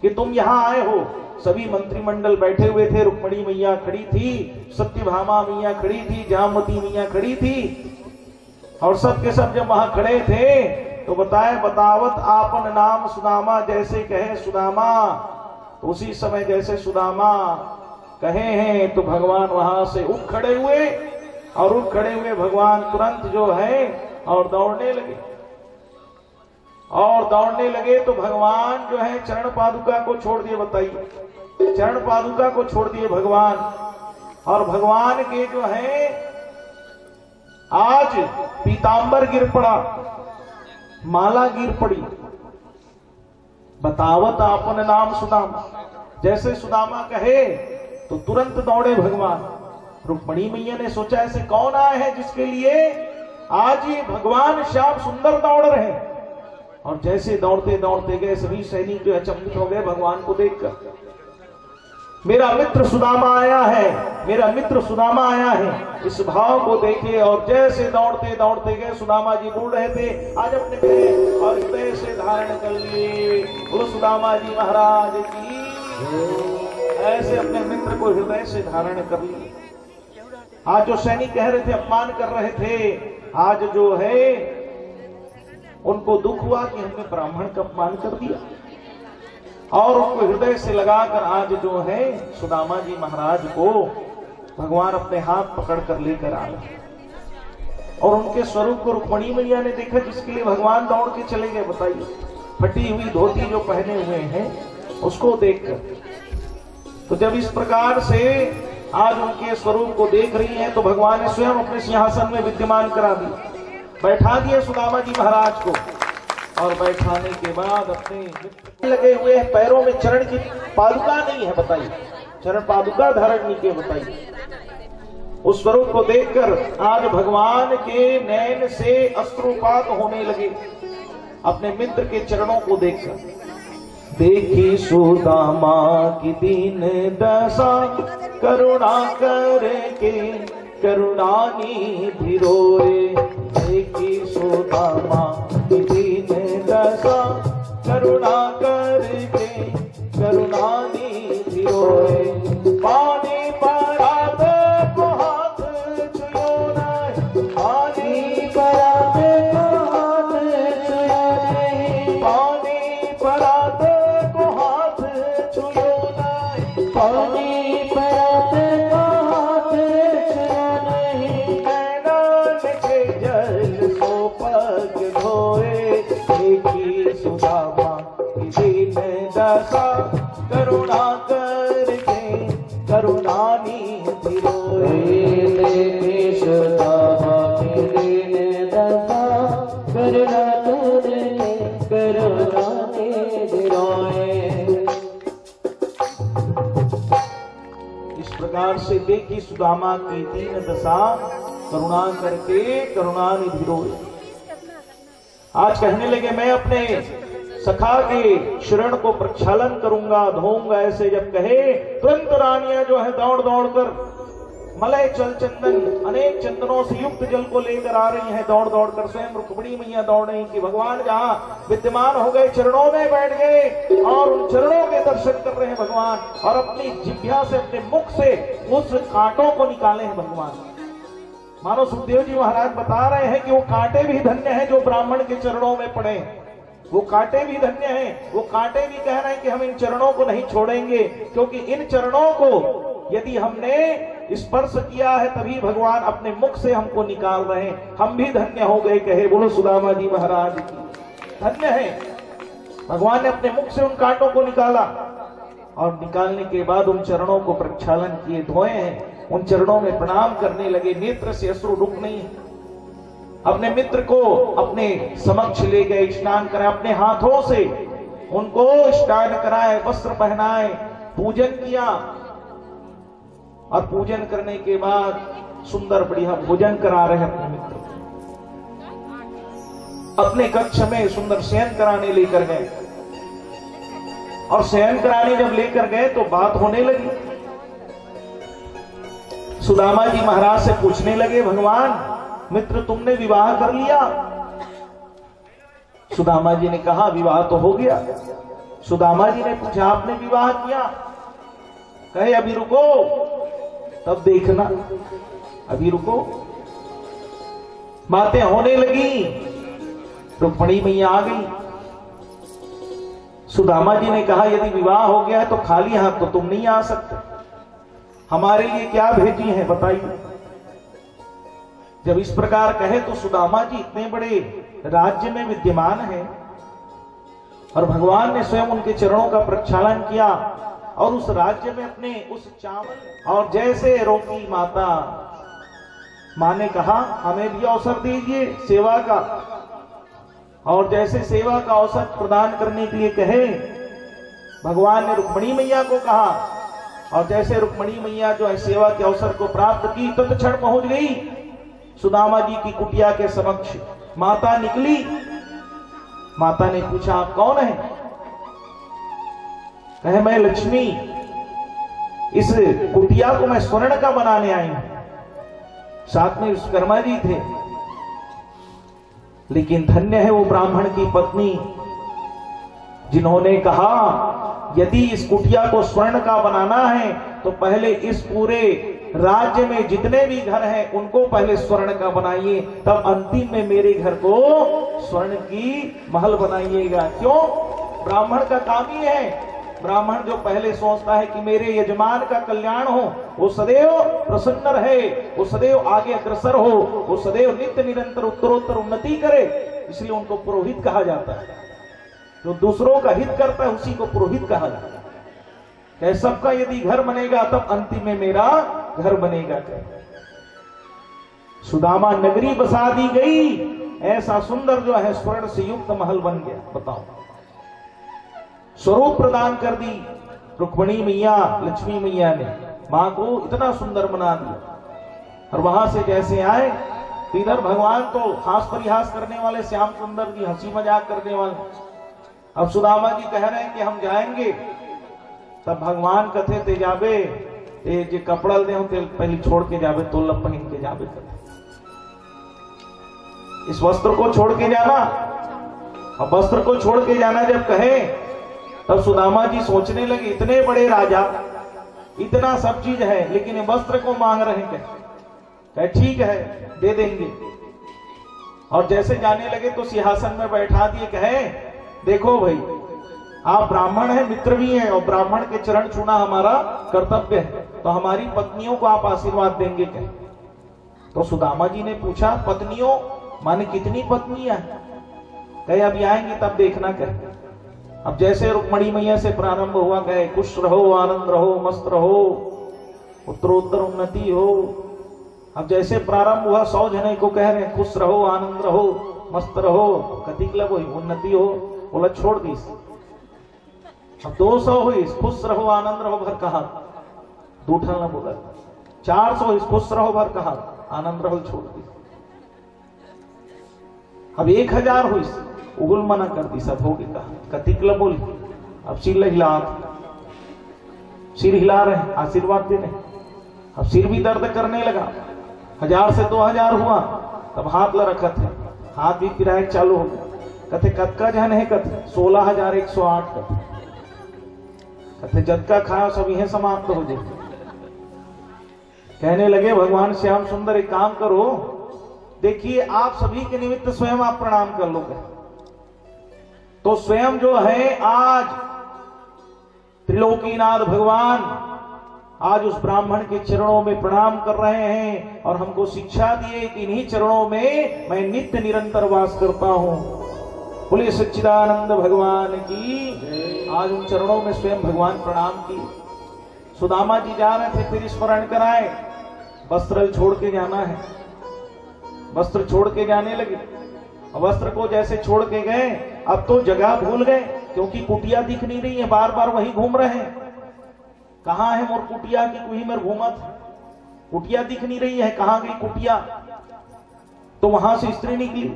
कि तुम यहां आए हो। सभी मंत्रिमंडल बैठे हुए थे। रुक्मिणी मैया खड़ी थी, सत्यभामा मैया खड़ी थी, जामवती मैया खड़ी थी और सब के सब जब वहां खड़े थे तो बताए बतावत आपन नाम सुदामा, जैसे कहे सुदामा। तो उसी समय जैसे सुदामा कहे हैं तो भगवान वहां से उठ खड़े हुए और उठ खड़े हुए भगवान तुरंत जो है और दौड़ने लगे। और दौड़ने लगे तो भगवान जो है चरण पादुका को छोड़ दिए। बताइए, चरण पादुका को छोड़ दिए भगवान। और भगवान के जो है आज पीतांबर गिर पड़ा, माला गिर पड़ी। बतावत आपन नाम सुदामा, जैसे सुदामा कहे तो तुरंत दौड़े भगवान। रुक्मिणी मैया ने सोचा ऐसे कौन आए हैं जिसके लिए आज ये भगवान श्याम सुंदर दौड़ रहे हैं। और जैसे दौड़ते दौड़ते गए सभी सैनिक जो अचंभित हो गए भगवान को देखकर। मेरा मित्र सुदामा आया है, मेरा मित्र सुदामा आया है, इस भाव को देखे। और जैसे दौड़ते दौड़ते गए, सुदामा जी बोल रहे थे आज अपने मेरे और हृदय से धारण कर लिए। बोलो सुदामा जी महाराज की। ऐसे अपने मित्र को हृदय से धारण कर लिए। आज जो सैनिक कह रहे थे, अपमान कर रहे थे, आज जो है उनको दुख हुआ कि हमने ब्राह्मण का अपमान कर दिया। और उनको हृदय से लगाकर आज जो है सुदामा जी महाराज को भगवान अपने हाथ पकड़ कर लेकर आ रहे। और उनके स्वरूप को रुक्मिणी मैया ने देखा, जिसके लिए भगवान दौड़ के चले गए। बताइए, फटी हुई धोती जो पहने हुए हैं उसको देखकर। तो जब इस प्रकार से आज उनके स्वरूप को देख रही हैं तो भगवान ने स्वयं अपने सिंहासन में विद्यमान करा दी, बैठा दिए सुदामा जी महाराज को। और बैठाने के बाद अपने लगे हुए हैं, पैरों में चरण की पादुका नहीं है। बताइए, चरण पादुका धारण नहीं किए। बताइए, उस स्वरूप को देखकर आज भगवान के नैन से अश्रुपात होने लगे अपने मित्र के चरणों को देखकर। देखी सुदामा की दीन दशा, करुणा करके करुणानिधि रोए। देखी सुदामा की दीन दशा, करुणा करके करुणानिधि रोए। पानी परात को हाथ छुयो नहीं, पानी परात को हाथ छुयो नहीं, पानी परात को हाथ छुयो नहीं, पानी परात को हाथ छुयो नहीं। मैदान के जल को पग धोए। देखी सुदामा की दीन दशा, करुणा करके करुणानिधि रोए। देखी सुदामा की दीन दशा, करुणा करके इस प्रकार से देखी सुदामा की दीन दशा, करुणा करके करुणानिधि रोए। आज कहने लगे मैं अपने सखा के शरण को प्रक्षालन करूंगा, धोऊंगा। ऐसे जब कहे तुरंत रानियां जो है दौड़ दौड़ कर मलय चल चंदन अनेक चंदनों से युक्त जल को लेकर आ रही हैं, दौड़ दौड़ कर। स्वयं रुक्मिणी मैया दौड़ रही कि भगवान जहां विद्यमान हो गए चरणों में बैठ गए और उन चरणों के दर्शन कर रहे हैं भगवान, और अपनी जिह्वा से अपने मुख से उस कांटों को निकाले हैं भगवान। मानो सुखदेव जी महाराज बता रहे हैं कि वो कांटे भी धन्य हैं जो ब्राह्मण के चरणों में पड़े, वो कांटे भी धन्य हैं। वो कांटे भी कह रहे हैं कि हम इन चरणों को नहीं छोड़ेंगे, क्योंकि इन चरणों को यदि हमने स्पर्श किया है तभी भगवान अपने मुख से हमको निकाल रहे हैं। हम भी धन्य हो गए, कहे बोलो सुदामा जी महाराज की धन्य है। भगवान ने अपने मुख से उन कांटों को निकाला और निकालने के बाद उन चरणों को प्रक्षालन किए, धोए हैं। उन चरणों में प्रणाम करने लगे, नेत्र से अश्रु रुक नहीं। अपने मित्र को अपने समक्ष ले गए, स्नान कराए, अपने हाथों से उनको स्नान कराए, वस्त्र पहनाए, पूजन किया। और पूजन करने के बाद सुंदर बढ़िया भोजन करा रहे अपने मित्र, अपने कक्ष में सुंदर शयन कराने लेकर गए। और शयन कराने जब लेकर गए तो बात होने लगी। सुदामा जी महाराज से पूछने लगे, भगवान मित्र तुमने विवाह कर लिया? सुदामा जी ने कहा विवाह तो हो गया। सुदामा जी ने पूछा आपने विवाह किया? कहे अभी रुको तब देखना, अभी रुको। बातें होने लगी, रुक्मिणी मैया आ गई। सुदामा जी ने कहा यदि विवाह हो गया है तो खाली हाथ तो तुम नहीं आ सकते, हमारे लिए क्या भेजी है बताइए। जब इस प्रकार कहे तो सुदामा जी इतने बड़े राज्य में विद्यमान है और भगवान ने स्वयं उनके चरणों का प्रक्षालन किया और उस राज्य में अपने उस चावल, और जैसे रोकी माता, मां ने कहा हमें भी अवसर दीजिए सेवा का, और जैसे सेवा का अवसर प्रदान करने के लिए कहे भगवान ने रुक्मिणी मैया को कहा, और जैसे रुक्मिणी मैया जो है सेवा के अवसर को प्राप्त की तत्क्षण पहुंच गई सुदामा जी की कुटिया के समक्ष। माता निकली, माता ने पूछा आप कौन है? कहे मैं लक्ष्मी, इस कुटिया को मैं स्वर्ण का बनाने आई हूं। साथ में विश्वकर्मा जी थे, लेकिन धन्य है वो ब्राह्मण की पत्नी जिन्होंने कहा यदि इस कुटिया को स्वर्ण का बनाना है तो पहले इस पूरे राज्य में जितने भी घर हैं उनको पहले स्वर्ण का बनाइए, तब अंतिम में मेरे घर को स्वर्ण की महल बनाइएगा। क्यों? ब्राह्मण का काम ही है। ब्राह्मण जो पहले सोचता है कि मेरे यजमान का कल्याण हो, वो सदैव प्रसन्न रहे, वो सदैव आगे अग्रसर हो, वो सदैव नित्य निरंतर उत्तरोत्तर उन्नति करे, इसलिए उनको पुरोहित कहा जाता है। जो दूसरों का हित करता है उसी को पुरोहित कहा जाता है। क्या सबका यदि घर बनेगा तब अंतिम में मेरा घर बनेगा। सुदामा नगरी बसा दी गई, ऐसा सुंदर जो है स्वर्ण से युक्त महल बन गया। बताओ, स्वरूप प्रदान कर दी रुक्मिणी मैया, लक्ष्मी मैया ने मां को इतना सुंदर बना दिया। और वहां से जैसे आए इधर भगवान तो हास परिहास करने वाले, श्याम सुंदर जी हंसी मजाक करने वाले। अब सुदामा जी कह रहे हैं कि हम जाएंगे, तब भगवान कथे ते जाबे ते जे कपड़ा दे ते पहले छोड़ के जाबे, तोल पहन के जाबे, इस वस्त्र को छोड़ के जाना। अब वस्त्र को छोड़ के जाना जब कहे तब सुदामा जी सोचने लगे इतने बड़े राजा, इतना सब चीज है, लेकिन वस्त्र को मांग रहे हैं। कहे ठीक है दे देंगे। और जैसे जाने लगे तो सिंहासन में बैठा दिए, कहे देखो भाई आप ब्राह्मण हैं, मित्र भी हैं, और ब्राह्मण के चरण छूना हमारा कर्तव्य है, तो हमारी पत्नियों को आप आशीर्वाद देंगे क्या? तो सुदामा जी ने पूछा पत्नियों माने कितनी पत्नियां? कहे अभी आएंगे तब देखना। कहे अब जैसे रुक्मिणी मैया से प्रारंभ हुआ, कहे खुश रहो, आनंद रहो, मस्त रहो, उत्तरोत्तर उन्नति हो। अब जैसे प्रारंभ हुआ 100 जने को कह रहे हैं खुश रहो, आनंद रहो, मस्त रहो, कति क्लब हुई उन्नति हो, बोला छोड़ दी। अब 200 हुई खुश रहो, आनंद रहो, भर कहा दूठल न बोला 400 खुश रहो भर कहा आनंद रहो छोड़ दी। अब 1000 हुई उगुल मना कर दी सब हो गया कतिकला बोल। अब सिर हिला रहे आशीर्वाद दे रहे। अब सिर भी दर्द करने लगा 1000 से 2000 हुआ तब हाथ ला रखा थे हाथ भी पिराए चालू हो गया। कथे कतका जहन है कथे 16108 कथे कथे जतका खाया सब यह समाप्त हो जाए। कहने लगे भगवान श्याम सुंदर एक काम करो देखिए आप सभी के निमित्त स्वयं आप प्रणाम कर लोगे तो स्वयं जो है आज त्रिलोकीनाथ भगवान आज उस ब्राह्मण के चरणों में प्रणाम कर रहे हैं और हमको शिक्षा दिए कि इन्हीं चरणों में मैं नित्य निरंतर वास करता हूं। बोले सच्चिदानंद भगवान की। आज उन चरणों में स्वयं भगवान प्रणाम की। सुदामा जी जा रहे थे फिर स्मरण कराए वस्त्र छोड़ के जाना है। वस्त्र छोड़ के जाने लगे। वस्त्र को जैसे छोड़ के गए अब तो जगह भूल गए क्योंकि कुटिया दिख नहीं रही है बार बार वहीं घूम रहे हैं। कहां है मोर कुटिया की कुही में घूमत कुटिया दिख नहीं रही है कहां गई कुटिया। तो वहां से स्त्री निकली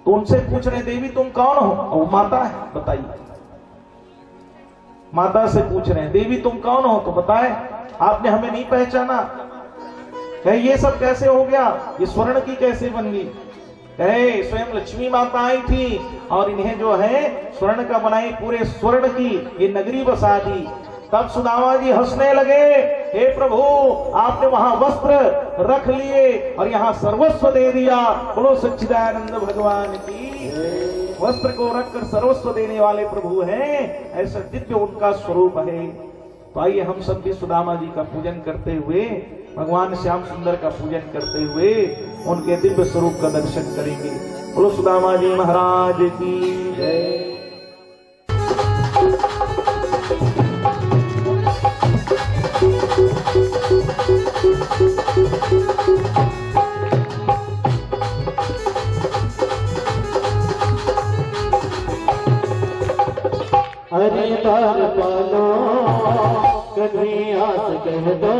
तो उनसे पूछ रहे देवी तुम कौन हो। और माता है बताइए। माता से पूछ रहे हैं देवी तुम कौन हो तो बताए आपने हमें नहीं पहचाना। कहे ये सब कैसे हो गया ये स्वर्ण की कैसे बन गई। कहे स्वयं लक्ष्मी माता आई थी और इन्हें जो है स्वर्ण का बनाई पूरे स्वर्ण की ये नगरी बसा दी। तब सुदामा जी हंसने लगे हे प्रभु आपने वहां वस्त्र रख लिए और यहाँ सर्वस्व दे दिया। बोलो सच्चिदानंद भगवान की। वस्त्र को रखकर सर्वस्व देने वाले प्रभु हैं ऐसा दिव्य उनका स्वरूप है। तो आइए हम सब भी सुदामा जी का पूजन करते हुए भगवान श्याम सुंदर का पूजन करते हुए उनके दिव्य स्वरूप का दर्शन करेंगे। बोलो सुदामा जी महाराज की जय। हरे दार पालो कभी आस कह दो।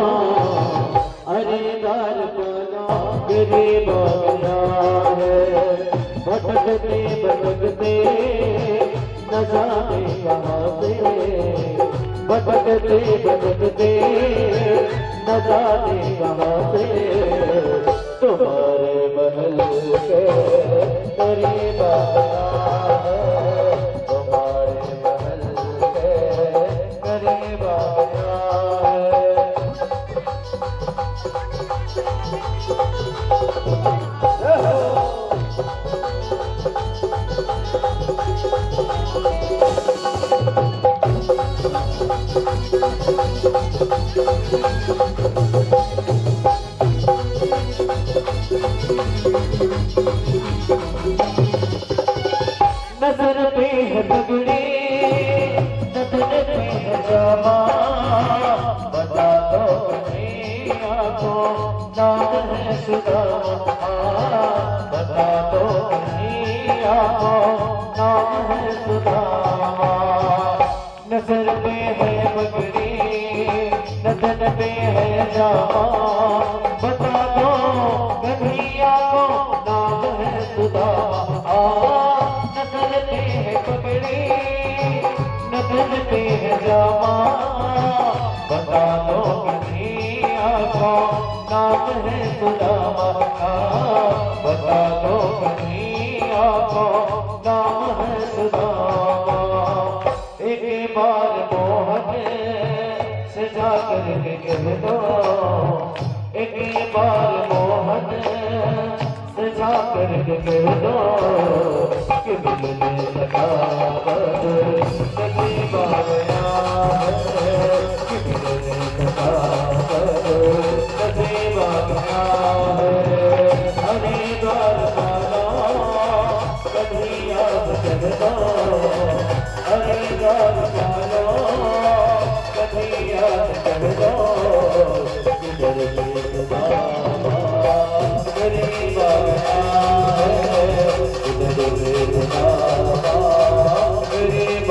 हरे दार पालो गरीब है भटकते भटकते न जाने कहाँ से। भटकते भटकते न जाने कहाँ से। तुम्हारे महल के करीब है तुम्हारे महल के करीब नजर पे है पगड़ी नजर पे है जामा। बता दो मैया को नाम है सुदामा। बता दो मैया को नाम है सुदामा। नजर पे है पगड़ी नजर पे है जामा। बता दो कन्हैया को नाम है सुदामा। नजर पे है पगड़ी नजर पे है जामा। बता दो कन्हैया को नाम है सुदामा। बता दो कन्हैया को नाम है सुदामा। एक बार मोहन से जाकर के कह दो। एक बार मोहन से जाकर के कह दो कि मिलने लगा कभी बाया है। कि मिलने लगा कभी बाया है। हरे द्वार माला कभी याद कर दो। हरे द्वार माला कभी याद कर दो। किधर गरीब है गरीब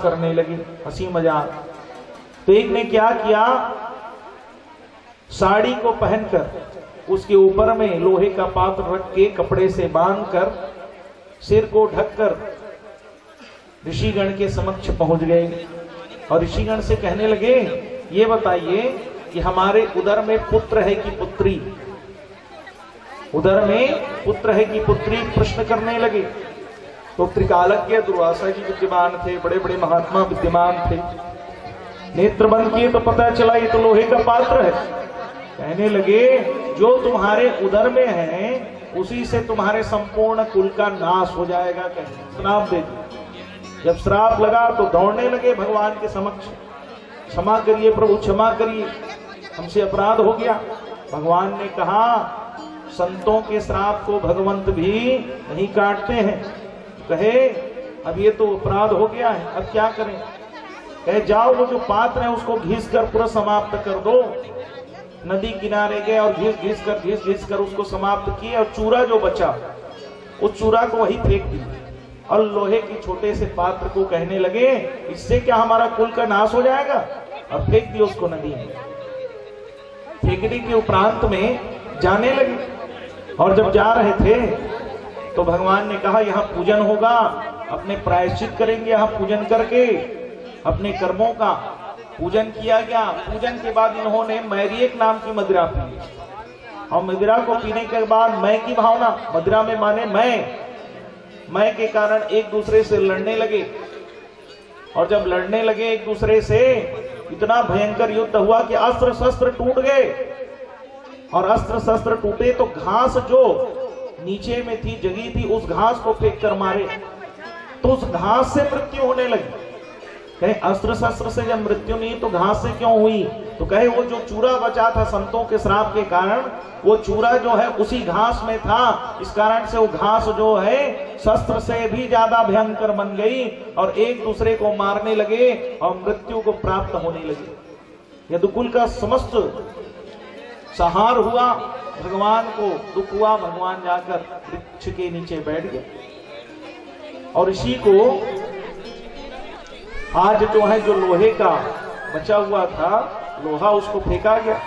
करने लगी हंसी मजाक। तो एक ने क्या किया, साड़ी को पहनकर उसके ऊपर में लोहे का पात्र रख के कपड़े से बांधकर सिर को ढककर ऋषिगण के समक्ष पहुंच गए और ऋषिगण से कहने लगे, ये बताइए कि हमारे उदर में पुत्र है कि पुत्री? उदर में पुत्र है कि पुत्री? प्रश्न करने लगे। तो त्रिकालज्ञ दुर्वासा जी विद्यमान थे, बड़े बड़े महात्मा विद्यमान थे। नेत्र बंद किए तो पता चला ये तो लोहे का पात्र है। कहने लगे, जो तुम्हारे उदर में है उसी से तुम्हारे संपूर्ण कुल का नाश हो जाएगा। कहते श्राप दे दिया। जब श्राप लगा तो दौड़ने लगे भगवान के समक्ष, क्षमा करिए प्रभु, क्षमा करिए, हमसे अपराध हो गया। भगवान ने कहा, संतों के श्राप को भगवंत भी नहीं काटते हैं। कहे, अब ये तो अपराध हो गया है, अब क्या करें? कहे, जाओ वो जो पात्र है उसको घिस कर पूरा समाप्त कर दो। नदी किनारे गए और घिस कर उसको समाप्त किए और चूरा जो बचा उस चूरा को वही फेंक दिया। और लोहे के छोटे से पात्र को कहने लगे, इससे क्या हमारा कुल का नाश हो जाएगा? और फेंक दिया उसको नदी में। फेंकने के उपरांत में जाने लगे, और जब जा रहे थे तो भगवान ने कहा यहाँ पूजन होगा, अपने प्रायश्चित करेंगे। यहाँ पूजन करके अपने कर्मों का पूजन किया गया। पूजन के बाद इन्होंने मैरियक नाम की मदिरा पी, और मदिरा को पीने के बाद मैं की भावना, मदिरा में माने मैं के कारण एक दूसरे से लड़ने लगे। और जब लड़ने लगे एक दूसरे से, इतना भयंकर युद्ध हुआ कि अस्त्र शस्त्र टूट गए। और अस्त्र शस्त्र टूटे तो घास जो नीचे में थी, जगी थी, उस घास को फेंक कर मारे, तो उस घास से मृत्यु होने लगी। कहे अस्त्र शस्त्र से जब मृत्यु नहीं तो घास से क्यों हुई? तो कहे वो जो चूरा बचा था संतों के श्राप के कारण, वो चूरा जो है उसी घास में था, इस कारण से वो घास जो है शस्त्र से भी ज्यादा भयंकर बन गई, और एक दूसरे को मारने लगे और मृत्यु को प्राप्त होने लगे। यदुकुल का समस्त संहार हुआ। भगवान को दुख हुआ, भगवान जाकर वृक्ष के नीचे बैठ गए, और इसी को आज जो है, जो लोहे का बचा हुआ था लोहा, उसको फेंका गया।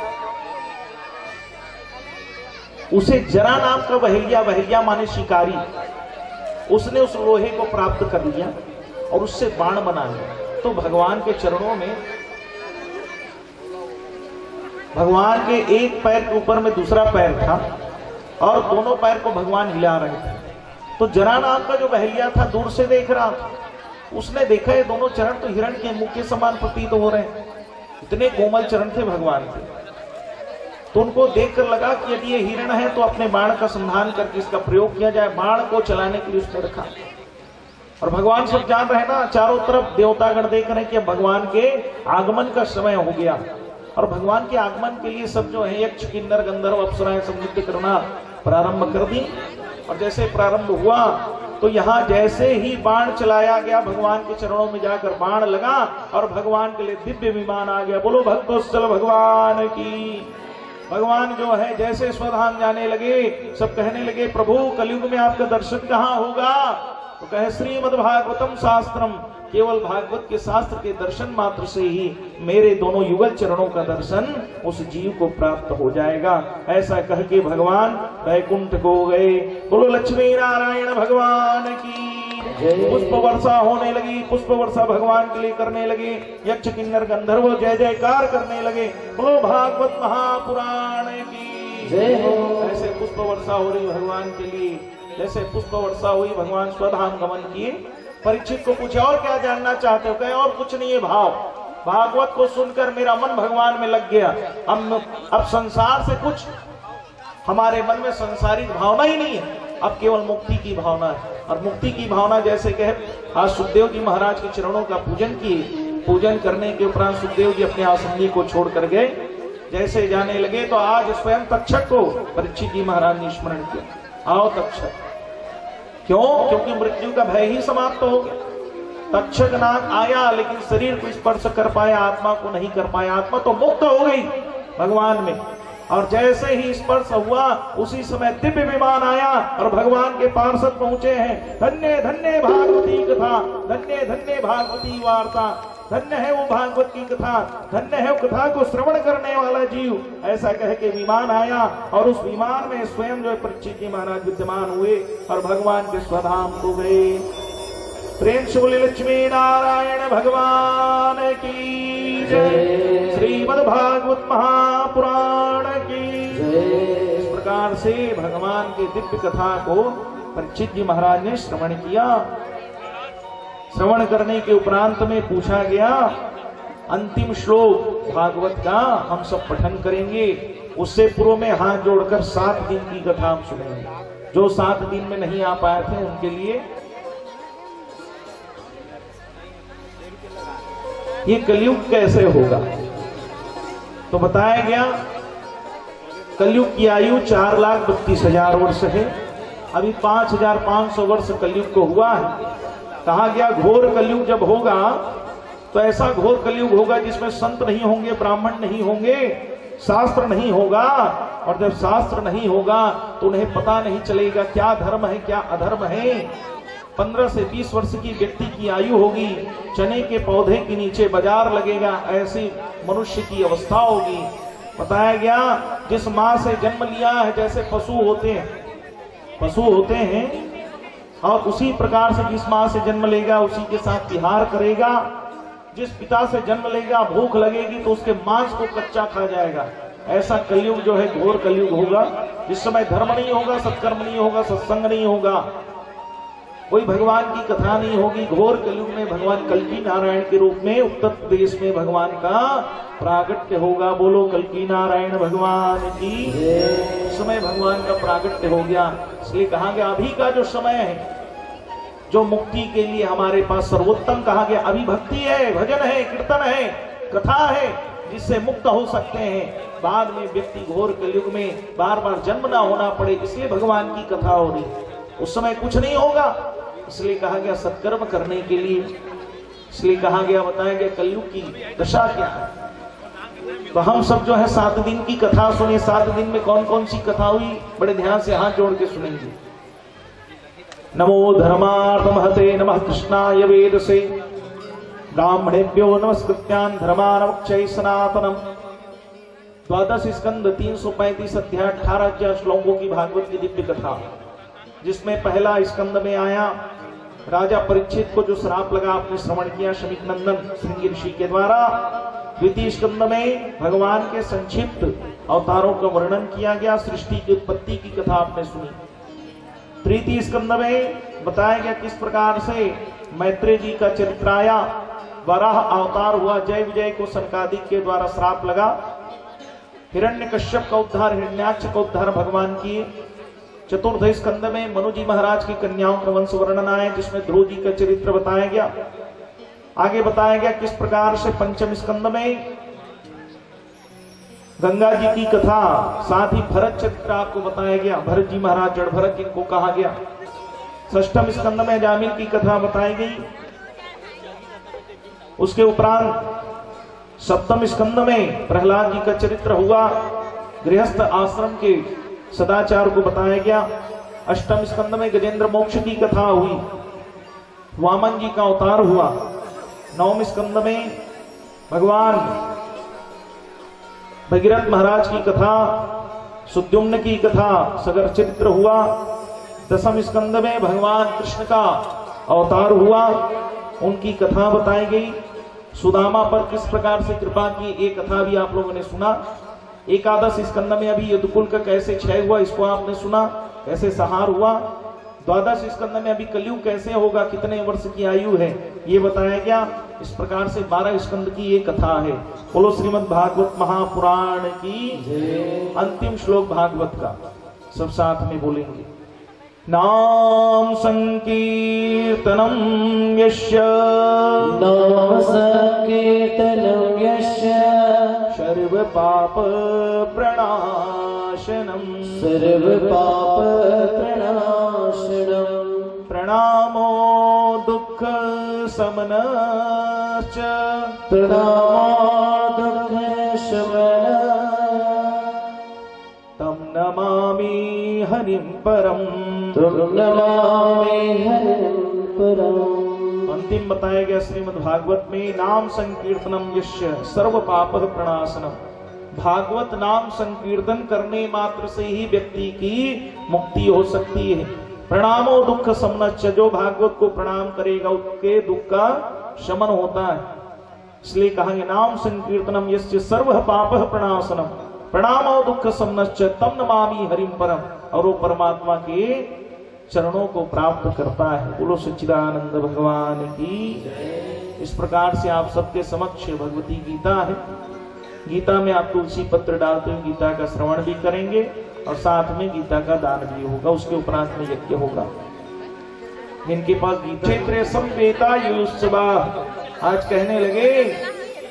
उसे जरा नाम का वहलिया माने शिकारी, उसने उस लोहे को प्राप्त कर लिया और उससे बाण बना लिया। तो भगवान के चरणों में, भगवान के एक पैर के ऊपर में दूसरा पैर था, और दोनों पैर को भगवान हिला रहे थे। तो जरा नाम का जो वहलिया था दूर से देख रहा था, उसने देखा ये दोनों चरण तो हिरण के मुख के समान प्रतीत हो रहे हैं, इतने कोमल चरण थे भगवान के। तो उनको देखकर लगा कि यदि ये हिरण है तो अपने बाण का संधान करके इसका प्रयोग किया जाए। बाण को चलाने के लिए उसने रखा, और भगवान सब जान रहे ना, चारों तरफ देवतागण देख रहे हैं कि भगवान के आगमन का समय हो गया। और भगवान के आगमन के लिए सब जो है यक्ष, किन्नर, गंधर्व, अप्सराएं सब नृत्य करना प्रारंभ कर दी। और जैसे प्रारंभ हुआ तो यहाँ जैसे ही बाण चलाया गया, भगवान के चरणों में जाकर बाण लगा, और भगवान के लिए दिव्य विमान आ गया। बोलो भक्तोत्सल भगवान की। भगवान जो है जैसे स्वधाम जाने लगे, सब कहने लगे, प्रभु कलयुग में आपका दर्शन कहाँ होगा? तो कहे श्रीमद् भागवतम शास्त्रम, केवल भागवत के शास्त्र के दर्शन मात्र से ही मेरे दोनों युगल चरणों का दर्शन उस जीव को प्राप्त हो जाएगा। ऐसा कह के भगवान वैकुंठ को गए। बोलो लक्ष्मी नारायण भगवान की। पुष्प वर्षा होने लगी, पुष्प वर्षा भगवान के लिए करने लगे। यक्ष, किन्नर, गंधर्व जय जयकार करने लगे। बोलो भागवत महापुराण की जय हो। ऐसे पुष्प वर्षा हो रही भगवान के लिए। जैसे पुष्प वर्षा हुई, भगवान स्वधाम गमन किए। परीक्षित को पूछा, और क्या जानना चाहते हो? कहे और कुछ नहीं है, भाव। भागवत को सुनकर मेरा मन भगवान में लग गया। अब संसार से कुछ हमारे मन में संसारिक भावना ही नहीं है, अब केवल मुक्ति की भावना है। और मुक्ति की भावना जैसे कहे, आज सुखदेव जी महाराज के चरणों का पूजन किए। पूजन करने के उपरांत सुखदेव जी अपने आसंदी को छोड़ कर गए। जैसे जाने लगे तो आज स्वयं तक्षक को परीक्षित जी महाराज ने स्मरण किया, आओ तक्षक। क्यों? क्योंकि मृत्यु का भय ही समाप्त हो गया। तक्षक नाग आया, लेकिन शरीर को स्पर्श कर पाया, आत्मा को नहीं कर पाया। आत्मा तो मुक्त हो गई भगवान में। और जैसे ही स्पर्श हुआ, उसी समय दिव्य विमान आया और भगवान के पार्षद पहुंचे हैं। धन्य धन्य भागवती कथा, धन्य धन्य भागवती वार्ता, धन्य है वो भागवत की कथा, धन्य है वो कथा को श्रवण करने वाला जीव। ऐसा कह के विमान आया, और उस विमान में स्वयं जो परीक्षित जी महाराज विद्यमान हुए और भगवान के स्वधाम को गए। प्रेम से बोले लक्ष्मी नारायण भगवान की जय। श्रीमद् भागवत महापुराण की जय। इस प्रकार से भगवान के दिव्य कथा को परीक्षित जी महाराज ने श्रवण किया। श्रवण करने के उपरांत में पूछा गया, अंतिम श्लोक भागवत का हम सब पठन करेंगे। उससे पूर्व में हाथ जोड़कर 7 दिन की कथा हम सुनेंगे। जो 7 दिन में नहीं आ पाए थे उनके लिए ये कलयुग कैसे होगा तो बताया गया। कलयुग की आयु 4,32,000 वर्ष है। अभी 5,500 वर्ष कलयुग को हुआ है। कहा गया घोर कलयुग जब होगा तो ऐसा घोर कलयुग होगा जिसमें संत नहीं होंगे, ब्राह्मण नहीं होंगे, शास्त्र नहीं होगा। और जब शास्त्र नहीं होगा तो उन्हें पता नहीं चलेगा क्या धर्म है क्या अधर्म है। 15 से 20 वर्ष की व्यक्ति की आयु होगी, चने के पौधे के नीचे बाजार लगेगा, ऐसी मनुष्य की अवस्था होगी। बताया गया जिस माँ से जन्म लिया है, जैसे पशु होते हैं और उसी प्रकार से जिस माँ से जन्म लेगा उसी के साथ विहार करेगा। जिस पिता से जन्म लेगा भूख लगेगी तो उसके मांस को कच्चा खा जाएगा। ऐसा कलयुग जो है घोर कलयुग होगा, जिस समय धर्म नहीं होगा, सत्कर्म नहीं होगा, सत्संग नहीं होगा, कोई भगवान की कथा नहीं होगी। घोर कलयुग में भगवान कल्की नारायण के रूप में उत्तर प्रदेश में भगवान का प्रागट्य होगा। बोलो कल्की नारायण भगवान की। इस समय भगवान का प्रागट्य हो गया, इसलिए कहा गया अभी का जो समय है, जो मुक्ति के लिए हमारे पास सर्वोत्तम कहा गया, अभी भक्ति है, भजन है, कीर्तन है, कथा है, जिससे मुक्त हो सकते हैं। बाद में व्यक्ति घोर कलयुग में बार बार जन्म ना होना पड़े, इसलिए भगवान की कथा हो रही। उस समय कुछ नहीं होगा, इसलिए कहा गया सत्कर्म करने के लिए, इसलिए कहा गया, बताया गया कलयुग की दशा क्या है। तो हम सब जो है 7 दिन की कथा सुने। 7 दिन में कौन कौन सी कथा हुई, बड़े ध्यान से हाथ जोड़ के सुनेंगे। नमो धर्मार्थ महते नमः कृष्णाय वेदसे ब्राह्मणेभ्यो नमस्कृत्यान् धर्मानवक्षै सनातनम। 12 स्कंद 335 अध्याय 18 श्लोकों की भागवत की दिव्य कथा, जिसमें पहला स्कंद में आया राजा परीक्षित को जो श्राप लगा, आपने श्रवण किया शमीक नंदन श्रृंगी ऋषि के द्वारा। द्वितीय स्कंद में भगवान के संक्षिप्त अवतारों का वर्णन किया गया, सृष्टि की उत्पत्ति की कथा आपने सुनी। तृतीय स्कंद में बताया गया किस प्रकार से मैत्रेय जी का चरित्र आया, वराह अवतार हुआ, जय विजय को सनकादिक के द्वारा श्राप लगा, हिरण्यकश्यप का उद्धार, हिरण्याक्ष का उद्धार भगवान किए। चतुर्थ स्कंद में मनु जी महाराज की कन्याओं का वंश वर्णन आया, जिसमें ध्रुव जी का चरित्र बताया गया। आगे बताया गया किस प्रकार से पंचम स्कंद में गंगा जी की कथा, साथ ही भरत चरित्र आपको बताया गया, भरत जी महाराज जड़ भरत जिनको कहा गया। षष्ठम स्कंद में जामिल की कथा बताई गई। उसके उपरांत सप्तम स्कंद में प्रहलाद जी का चरित्र हुआ, गृहस्थ आश्रम के सदाचार को बताया गया। अष्टम स्कंद में गजेंद्र मोक्ष की कथा हुई, वामन जी का अवतार हुआ। नवम स्कंद में भगवान भगीरथ महाराज की कथा, सुद्युम्न की कथा, सगर चरित्र हुआ। दसम स्कंद में भगवान कृष्ण का अवतार हुआ, उनकी कथा बताई गई। सुदामा पर किस प्रकार से कृपा की, एक कथा भी आप लोगों ने सुना। एकादश स्कंद में अभी यदुकुल का कैसे क्षय हुआ, इसको आपने सुना, कैसे संहार हुआ। द्वादश स्कंद में अभी कलयुग कैसे होगा, कितने वर्ष की आयु है, ये बताया गया। इस प्रकार से 12 स्कंद की ये कथा है। बोलो श्रीमद् भागवत महापुराण की अंतिम श्लोक भागवत का सब साथ में बोलेंगे। नाम संकीर्तनम यस्य, नाम संकीर्तनम यस्य, सर्व पाप प्रणाशनम, सर्व पाप प्रणाशनम, प्रणामो दुःख शमनश्च, प्रणामो दुःख शमनः, तं नमामि हरिं परम, तं नमामि हरिं परम। अंतिम बताया गया श्रीमद् भागवत में नाम संकीर्तनम यस्य सर्व पाप प्रणाशनम। भागवत नाम संकीर्तन करने मात्र से ही व्यक्ति की मुक्ति हो सकती है। प्रणामो दुख शमनश्च, जो भागवत को प्रणाम करेगा उसके दुख का शमन होता है। इसलिए कहेंगे नाम संकीर्तनम यस्य सर्व पाप प्रणाशनम, प्रणामो दुख शमनश्च, तम नमामि हरिं परम, और वो परमात्मा के चरणों को प्राप्त करता है। बोलो सच्चिदानंद भगवान की। इस प्रकार से आप सबके समक्ष भगवती गीता है। गीता में आप तुलसी पत्र डालते हुए गीता का श्रवण भी करेंगे और साथ में गीता का दान भी होगा, उसके उपरांत में यज्ञ होगा। इनके पास गीता क्षेत्र संवेता युष्मा आज कहने लगे,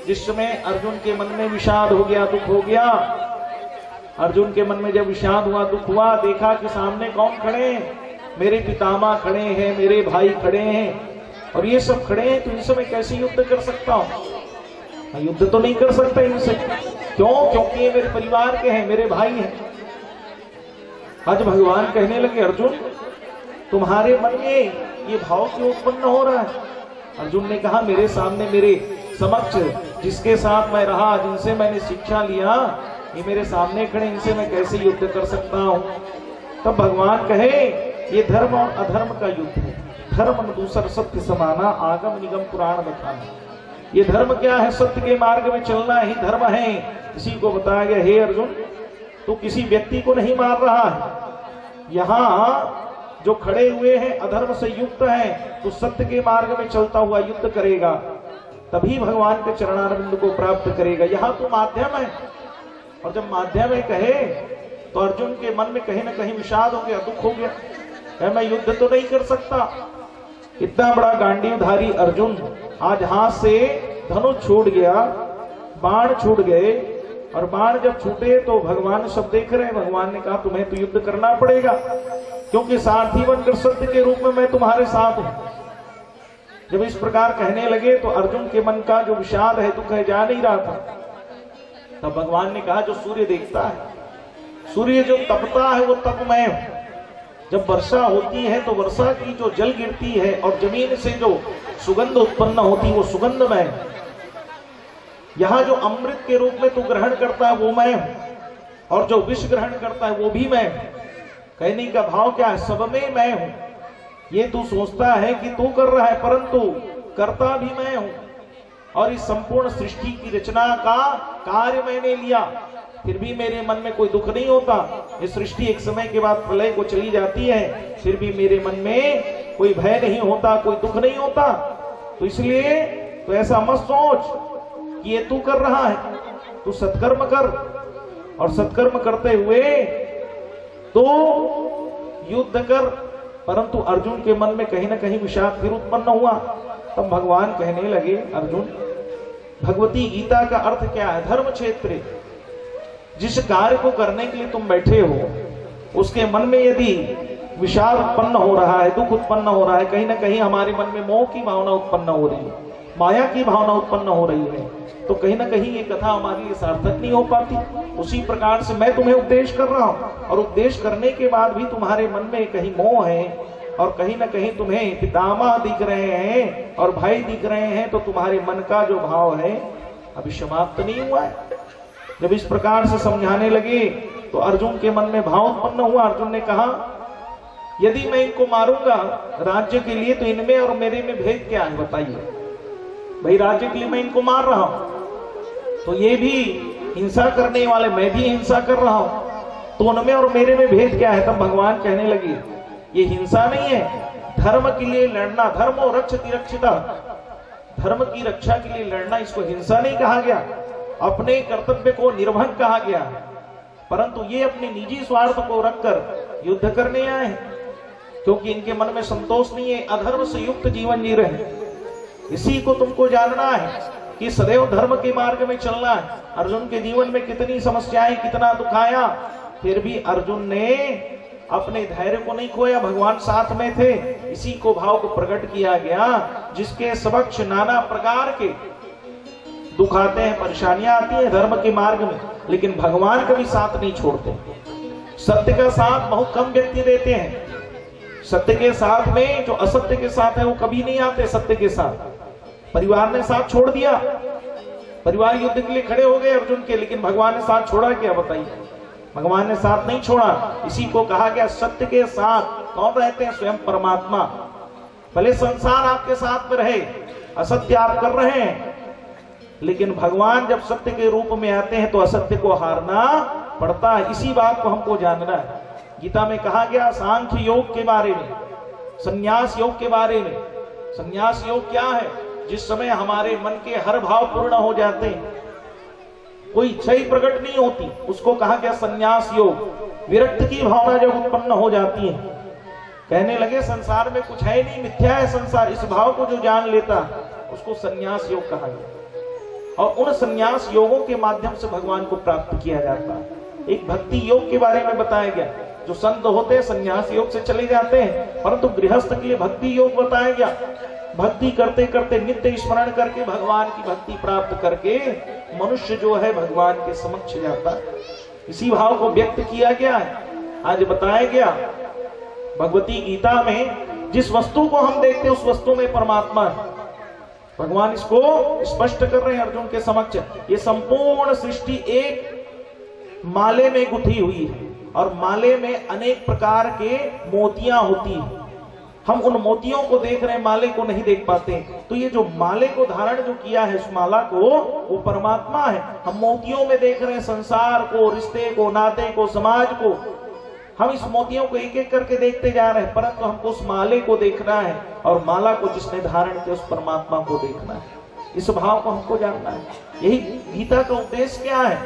जिस समय अर्जुन के मन में विषाद हो गया, दुख हो गया, अर्जुन के मन में जब विषाद हुआ, दुख हुआ, देखा कि सामने कौन खड़े हैं, मेरे पितामह खड़े हैं, मेरे भाई खड़े हैं, और ये सब खड़े हैं, तो इन समय कैसे युद्ध कर सकता हूं? युद्ध तो नहीं कर सकता इनसे। क्यों? क्योंकि ये मेरे परिवार के हैं, मेरे भाई हैं। आज भगवान कहने लगे अर्जुन तुम्हारे मन में ये भाव क्यों उत्पन्न हो रहा है? अर्जुन ने कहा मेरे सामने, मेरे समक्ष जिसके साथ मैं रहा, जिनसे मैंने शिक्षा लिया, ये मेरे सामने खड़े, इनसे मैं कैसे युद्ध कर सकता हूं? तब भगवान कहे ये धर्म और अधर्म का युद्ध है। धर्म दूसर सत्य समाना, आगम निगम पुराण बताना। ये धर्म क्या है? सत्य के मार्ग में चलना ही धर्म है। इसी को बताया गया, हे अर्जुन तू किसी व्यक्ति को नहीं मार रहा है, यहाँ जो खड़े हुए हैं अधर्म से युक्त हैं, तो सत्य के मार्ग में चलता हुआ युद्ध करेगा, तभी भगवान के चरणारविंद को प्राप्त करेगा। यहाँ तो माध्यम है, और जब माध्यम है कहे तो अर्जुन के मन में कहीं ना कहीं विषाद हो गया, दुख हो गया, मैं युद्ध तो नहीं कर सकता। इतना बड़ा गांडीवधारी अर्जुन आज हाथ से धनुष छूट गया, बाण छूट गए, और बाण जब छूटे तो भगवान सब देख रहे हैं। भगवान ने कहा तुम्हें तो युद्ध करना पड़ेगा, क्योंकि सारथी बनकर सत्य के रूप में मैं तुम्हारे साथ हूं। जब इस प्रकार कहने लगे तो अर्जुन के मन का जो विषाद है, दुख है, जा नहीं रहा था। तब भगवान ने कहा जो सूर्य देखता है, सूर्य जो तपता है वो तपमय है। जब वर्षा होती है तो वर्षा की जो जल गिरती है और जमीन से जो सुगंध उत्पन्न होती है वो सुगंधमय है। यहाँ जो अमृत के रूप में तू ग्रहण करता है वो मैं हूं, और जो विष ग्रहण करता है वो भी मैं हूं। कहने का भाव क्या है? सब में मैं हूं। ये तू सोचता है कि तू कर रहा है, परंतु करता भी मैं हूं, और इस संपूर्ण सृष्टि की रचना का कार्य मैंने लिया, फिर भी मेरे मन में कोई दुख नहीं होता। ये सृष्टि एक समय के बाद प्रलय को चली जाती है, फिर भी मेरे मन में कोई भय नहीं होता, कोई दुख नहीं होता। तो इसलिए तो ऐसा मत सोच कि ये तू कर रहा है, तू सत्कर्म कर, और सत्कर्म करते हुए तो युद्ध कर। परंतु अर्जुन के मन में कहीं ना कहीं विषाद फिर उत्पन्न हुआ। तब भगवान कहने लगे अर्जुन, भगवती गीता का अर्थ क्या है? धर्म क्षेत्र, जिस कार्य को करने के लिए तुम बैठे हो उसके मन में यदि विषाद उत्पन्न हो रहा है, दुख उत्पन्न हो रहा है, कहीं ना कहीं हमारे मन में मोह की भावना उत्पन्न हो रही है, माया की भावना उत्पन्न हो रही है, तो कहीं ना कहीं ये कथा हमारे लिए सार्थक नहीं हो पाती। उसी प्रकार से मैं तुम्हें उपदेश कर रहा हूं, और उपदेश करने के बाद भी तुम्हारे मन में कहीं मोह है, और कहीं ना कहीं तुम्हें पितामह दिख रहे हैं और भाई दिख रहे हैं, तो तुम्हारे मन का जो भाव है अभी समाप्त नहीं हुआ है। जब इस प्रकार से समझाने लगे तो अर्जुन के मन में भाव उत्पन्न हुआ। अर्जुन ने कहा यदि मैं इनको मारूंगा राज्य के लिए, तो इनमें और मेरे में भेद क्या है बताइए? भाई राज्य के लिए मैं इनको मार रहा हूं, तो ये भी हिंसा करने वाले, मैं भी हिंसा कर रहा हूं, तो उनमें और मेरे में भेद क्या है? तब भगवान कहने लगे ये हिंसा नहीं है, धर्म के लिए लड़ना, धर्मो रक्षति रक्षिता, धर्म की रक्षा के लिए लड़ना, इसको हिंसा नहीं कहा गया, अपने कर्तव्य को निर्भंग कहा गया। परंतु ये अपने निजी स्वार्थ को रखकर युद्ध करने आए हैं, क्योंकि इनके मन में संतोष नहीं है, अधर्म से युक्त जीवन जी रहे हैं। इसी को तुमको जानना है कि सदैव धर्म के मार्ग में चलना है। अर्जुन के जीवन में कितनी समस्याएं, कितना दुख आया, फिर भी अर्जुन ने अपने धैर्य को नहीं खोया, भगवान साथ में थे। इसी को भाव को प्रकट किया गया, जिसके समक्ष नाना प्रकार के दुख आते हैं, परेशानियां आती हैं धर्म के मार्ग में, लेकिन भगवान कभी साथ नहीं छोड़ते। सत्य का साथ बहुत कम व्यक्ति देते हैं, सत्य के साथ में जो असत्य के साथ है वो कभी नहीं आते सत्य के साथ। परिवार ने साथ छोड़ दिया, परिवार युद्ध के लिए खड़े हो गए अर्जुन के, लेकिन भगवान ने साथ छोड़ा क्या बताइए? भगवान ने साथ नहीं छोड़ा। इसी को कहा गया सत्य के साथ कौन रहते हैं? स्वयं परमात्मा। भले संसार आपके साथ में रहे, असत्य आप कर रहे हैं, लेकिन भगवान जब सत्य के रूप में आते हैं तो असत्य को हारना पड़ता है। इसी बात को हमको जानना है। गीता में कहा गया सांख्य योग के बारे में, संन्यास योग के बारे में। संन्यास योग क्या है? जिस समय हमारे मन के हर भाव पूर्ण हो जाते हैं, कोई इच्छा ही प्रकट नहीं होती, उसको कहा गया संन्यास योग। विरक्त की भावना जब उत्पन्न हो जाती है, कहने लगे संसार में कुछ है नहीं, मिथ्या है संसार, इस भाव को जो जान लेता उसको संन्यास योग कहा गया। और उन संन्यास योगों के माध्यम से भगवान को प्राप्त किया जाता है। एक भक्ति योग के बारे में बताया गया, जो संत होते हैं संन्यास योग से चले जाते हैं, परंतु गृहस्थ के लिए भक्ति योग बताया गया। भक्ति करते करते नित्य स्मरण करके भगवान की भक्ति प्राप्त करके मनुष्य जो है भगवान के समक्ष जाता है। इसी भाव को व्यक्त किया गया है, आज बताया गया भगवती गीता में जिस वस्तु को हम देखते हैं उस वस्तु में परमात्मा है। भगवान इसको स्पष्ट कर रहे हैं अर्जुन के समक्ष। ये संपूर्ण सृष्टि एक माले में गुथी हुई है और माले में अनेक प्रकार के मोतियां होती हैं। हम उन मोतियों को देख रहे हैं, माले को नहीं देख पाते। तो ये जो माले को धारण जो किया है उस माला को, वो परमात्मा है। हम मोतियों में देख रहे हैं संसार को, रिश्ते को, नाते को, समाज को। हम इस मोतियों को एक एक करके देखते जा रहे हैं, परंतु हमको उस माले को देखना है और माला को जिसने धारण किया उस परमात्मा को देखना है। इस भाव को हमको जानना है। यही गीता का उद्देश्य क्या है?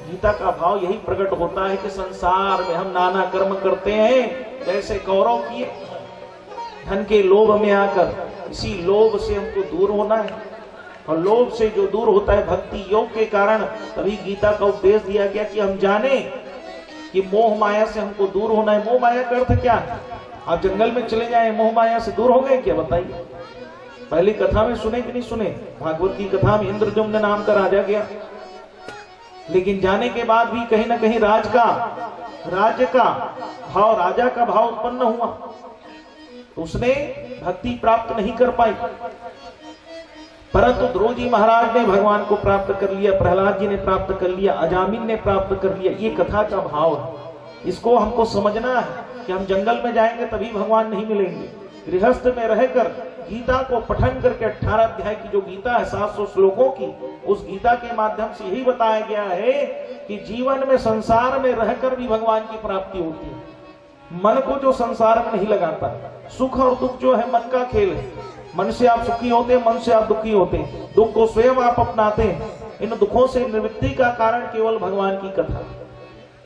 गीता का भाव यही प्रकट होता है कि संसार में हम नाना कर्म करते हैं, जैसे कौरव किए, धन के लोभ में आकर। इसी लोभ से हमको दूर होना है और लोभ से जो दूर होता है भक्ति योग के कारण। तभी गीता का उपदेश दिया गया कि हम जाने कि मोह माया से हमको दूर होना है। मोह माया का अर्थ क्या है? आप जंगल में चले जाएं, मोह माया से दूर हो गए क्या? बताइए। पहली कथा में सुने कि नहीं सुने? भागवत की कथा में इंद्रद्युम्न नाम का राजा गया, लेकिन जाने के बाद भी कहीं ना कहीं राज्य का भाव, राजा का भाव उत्पन्न हुआ, तो उसने भक्ति प्राप्त नहीं कर पाई। परंतु ध्रुव जी महाराज ने भगवान को प्राप्त कर लिया, प्रहलाद जी ने प्राप्त कर लिया, अजामिन ने प्राप्त कर लिया। ये कथा का भाव है। इसको हमको समझना है कि हम जंगल में जाएंगे तभी भगवान नहीं मिलेंगे। गृहस्थ में रहकर गीता को पठन करके 18 अध्याय की जो गीता है 700 श्लोकों की, उस गीता के माध्यम से यही बताया गया है कि जीवन में संसार में रहकर भी भगवान की प्राप्ति होती है। मन को जो संसार में नहीं लगाता, सुख और दुख जो है मन का खेल है। मन से आप सुखी होते हैं, मन से आप दुखी होते हैं, दुख को स्वयं आप अपनाते हैं। इन दुखों से निवृत्ति का कारण केवल भगवान की कथा,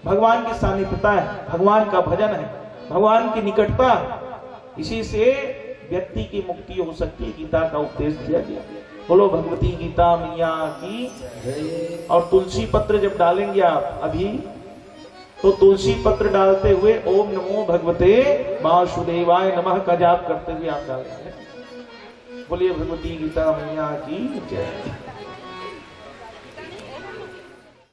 भगवान की सानिध्यता है, भगवान का भजन है, भगवान की निकटता। इसी से व्यक्ति की मुक्ति हो सकती है। गीता का उपदेश दिया गया। बोलो भगवती गीता मैया की। और तुलसी पत्र जब डालेंगे आप अभी, तो तुलसी पत्र डालते हुए ओम नमो भगवते वासुदेवाय नमः का जाप करते हुए आप डालेंगे। बोलिए भगवती गीता मैया की जय।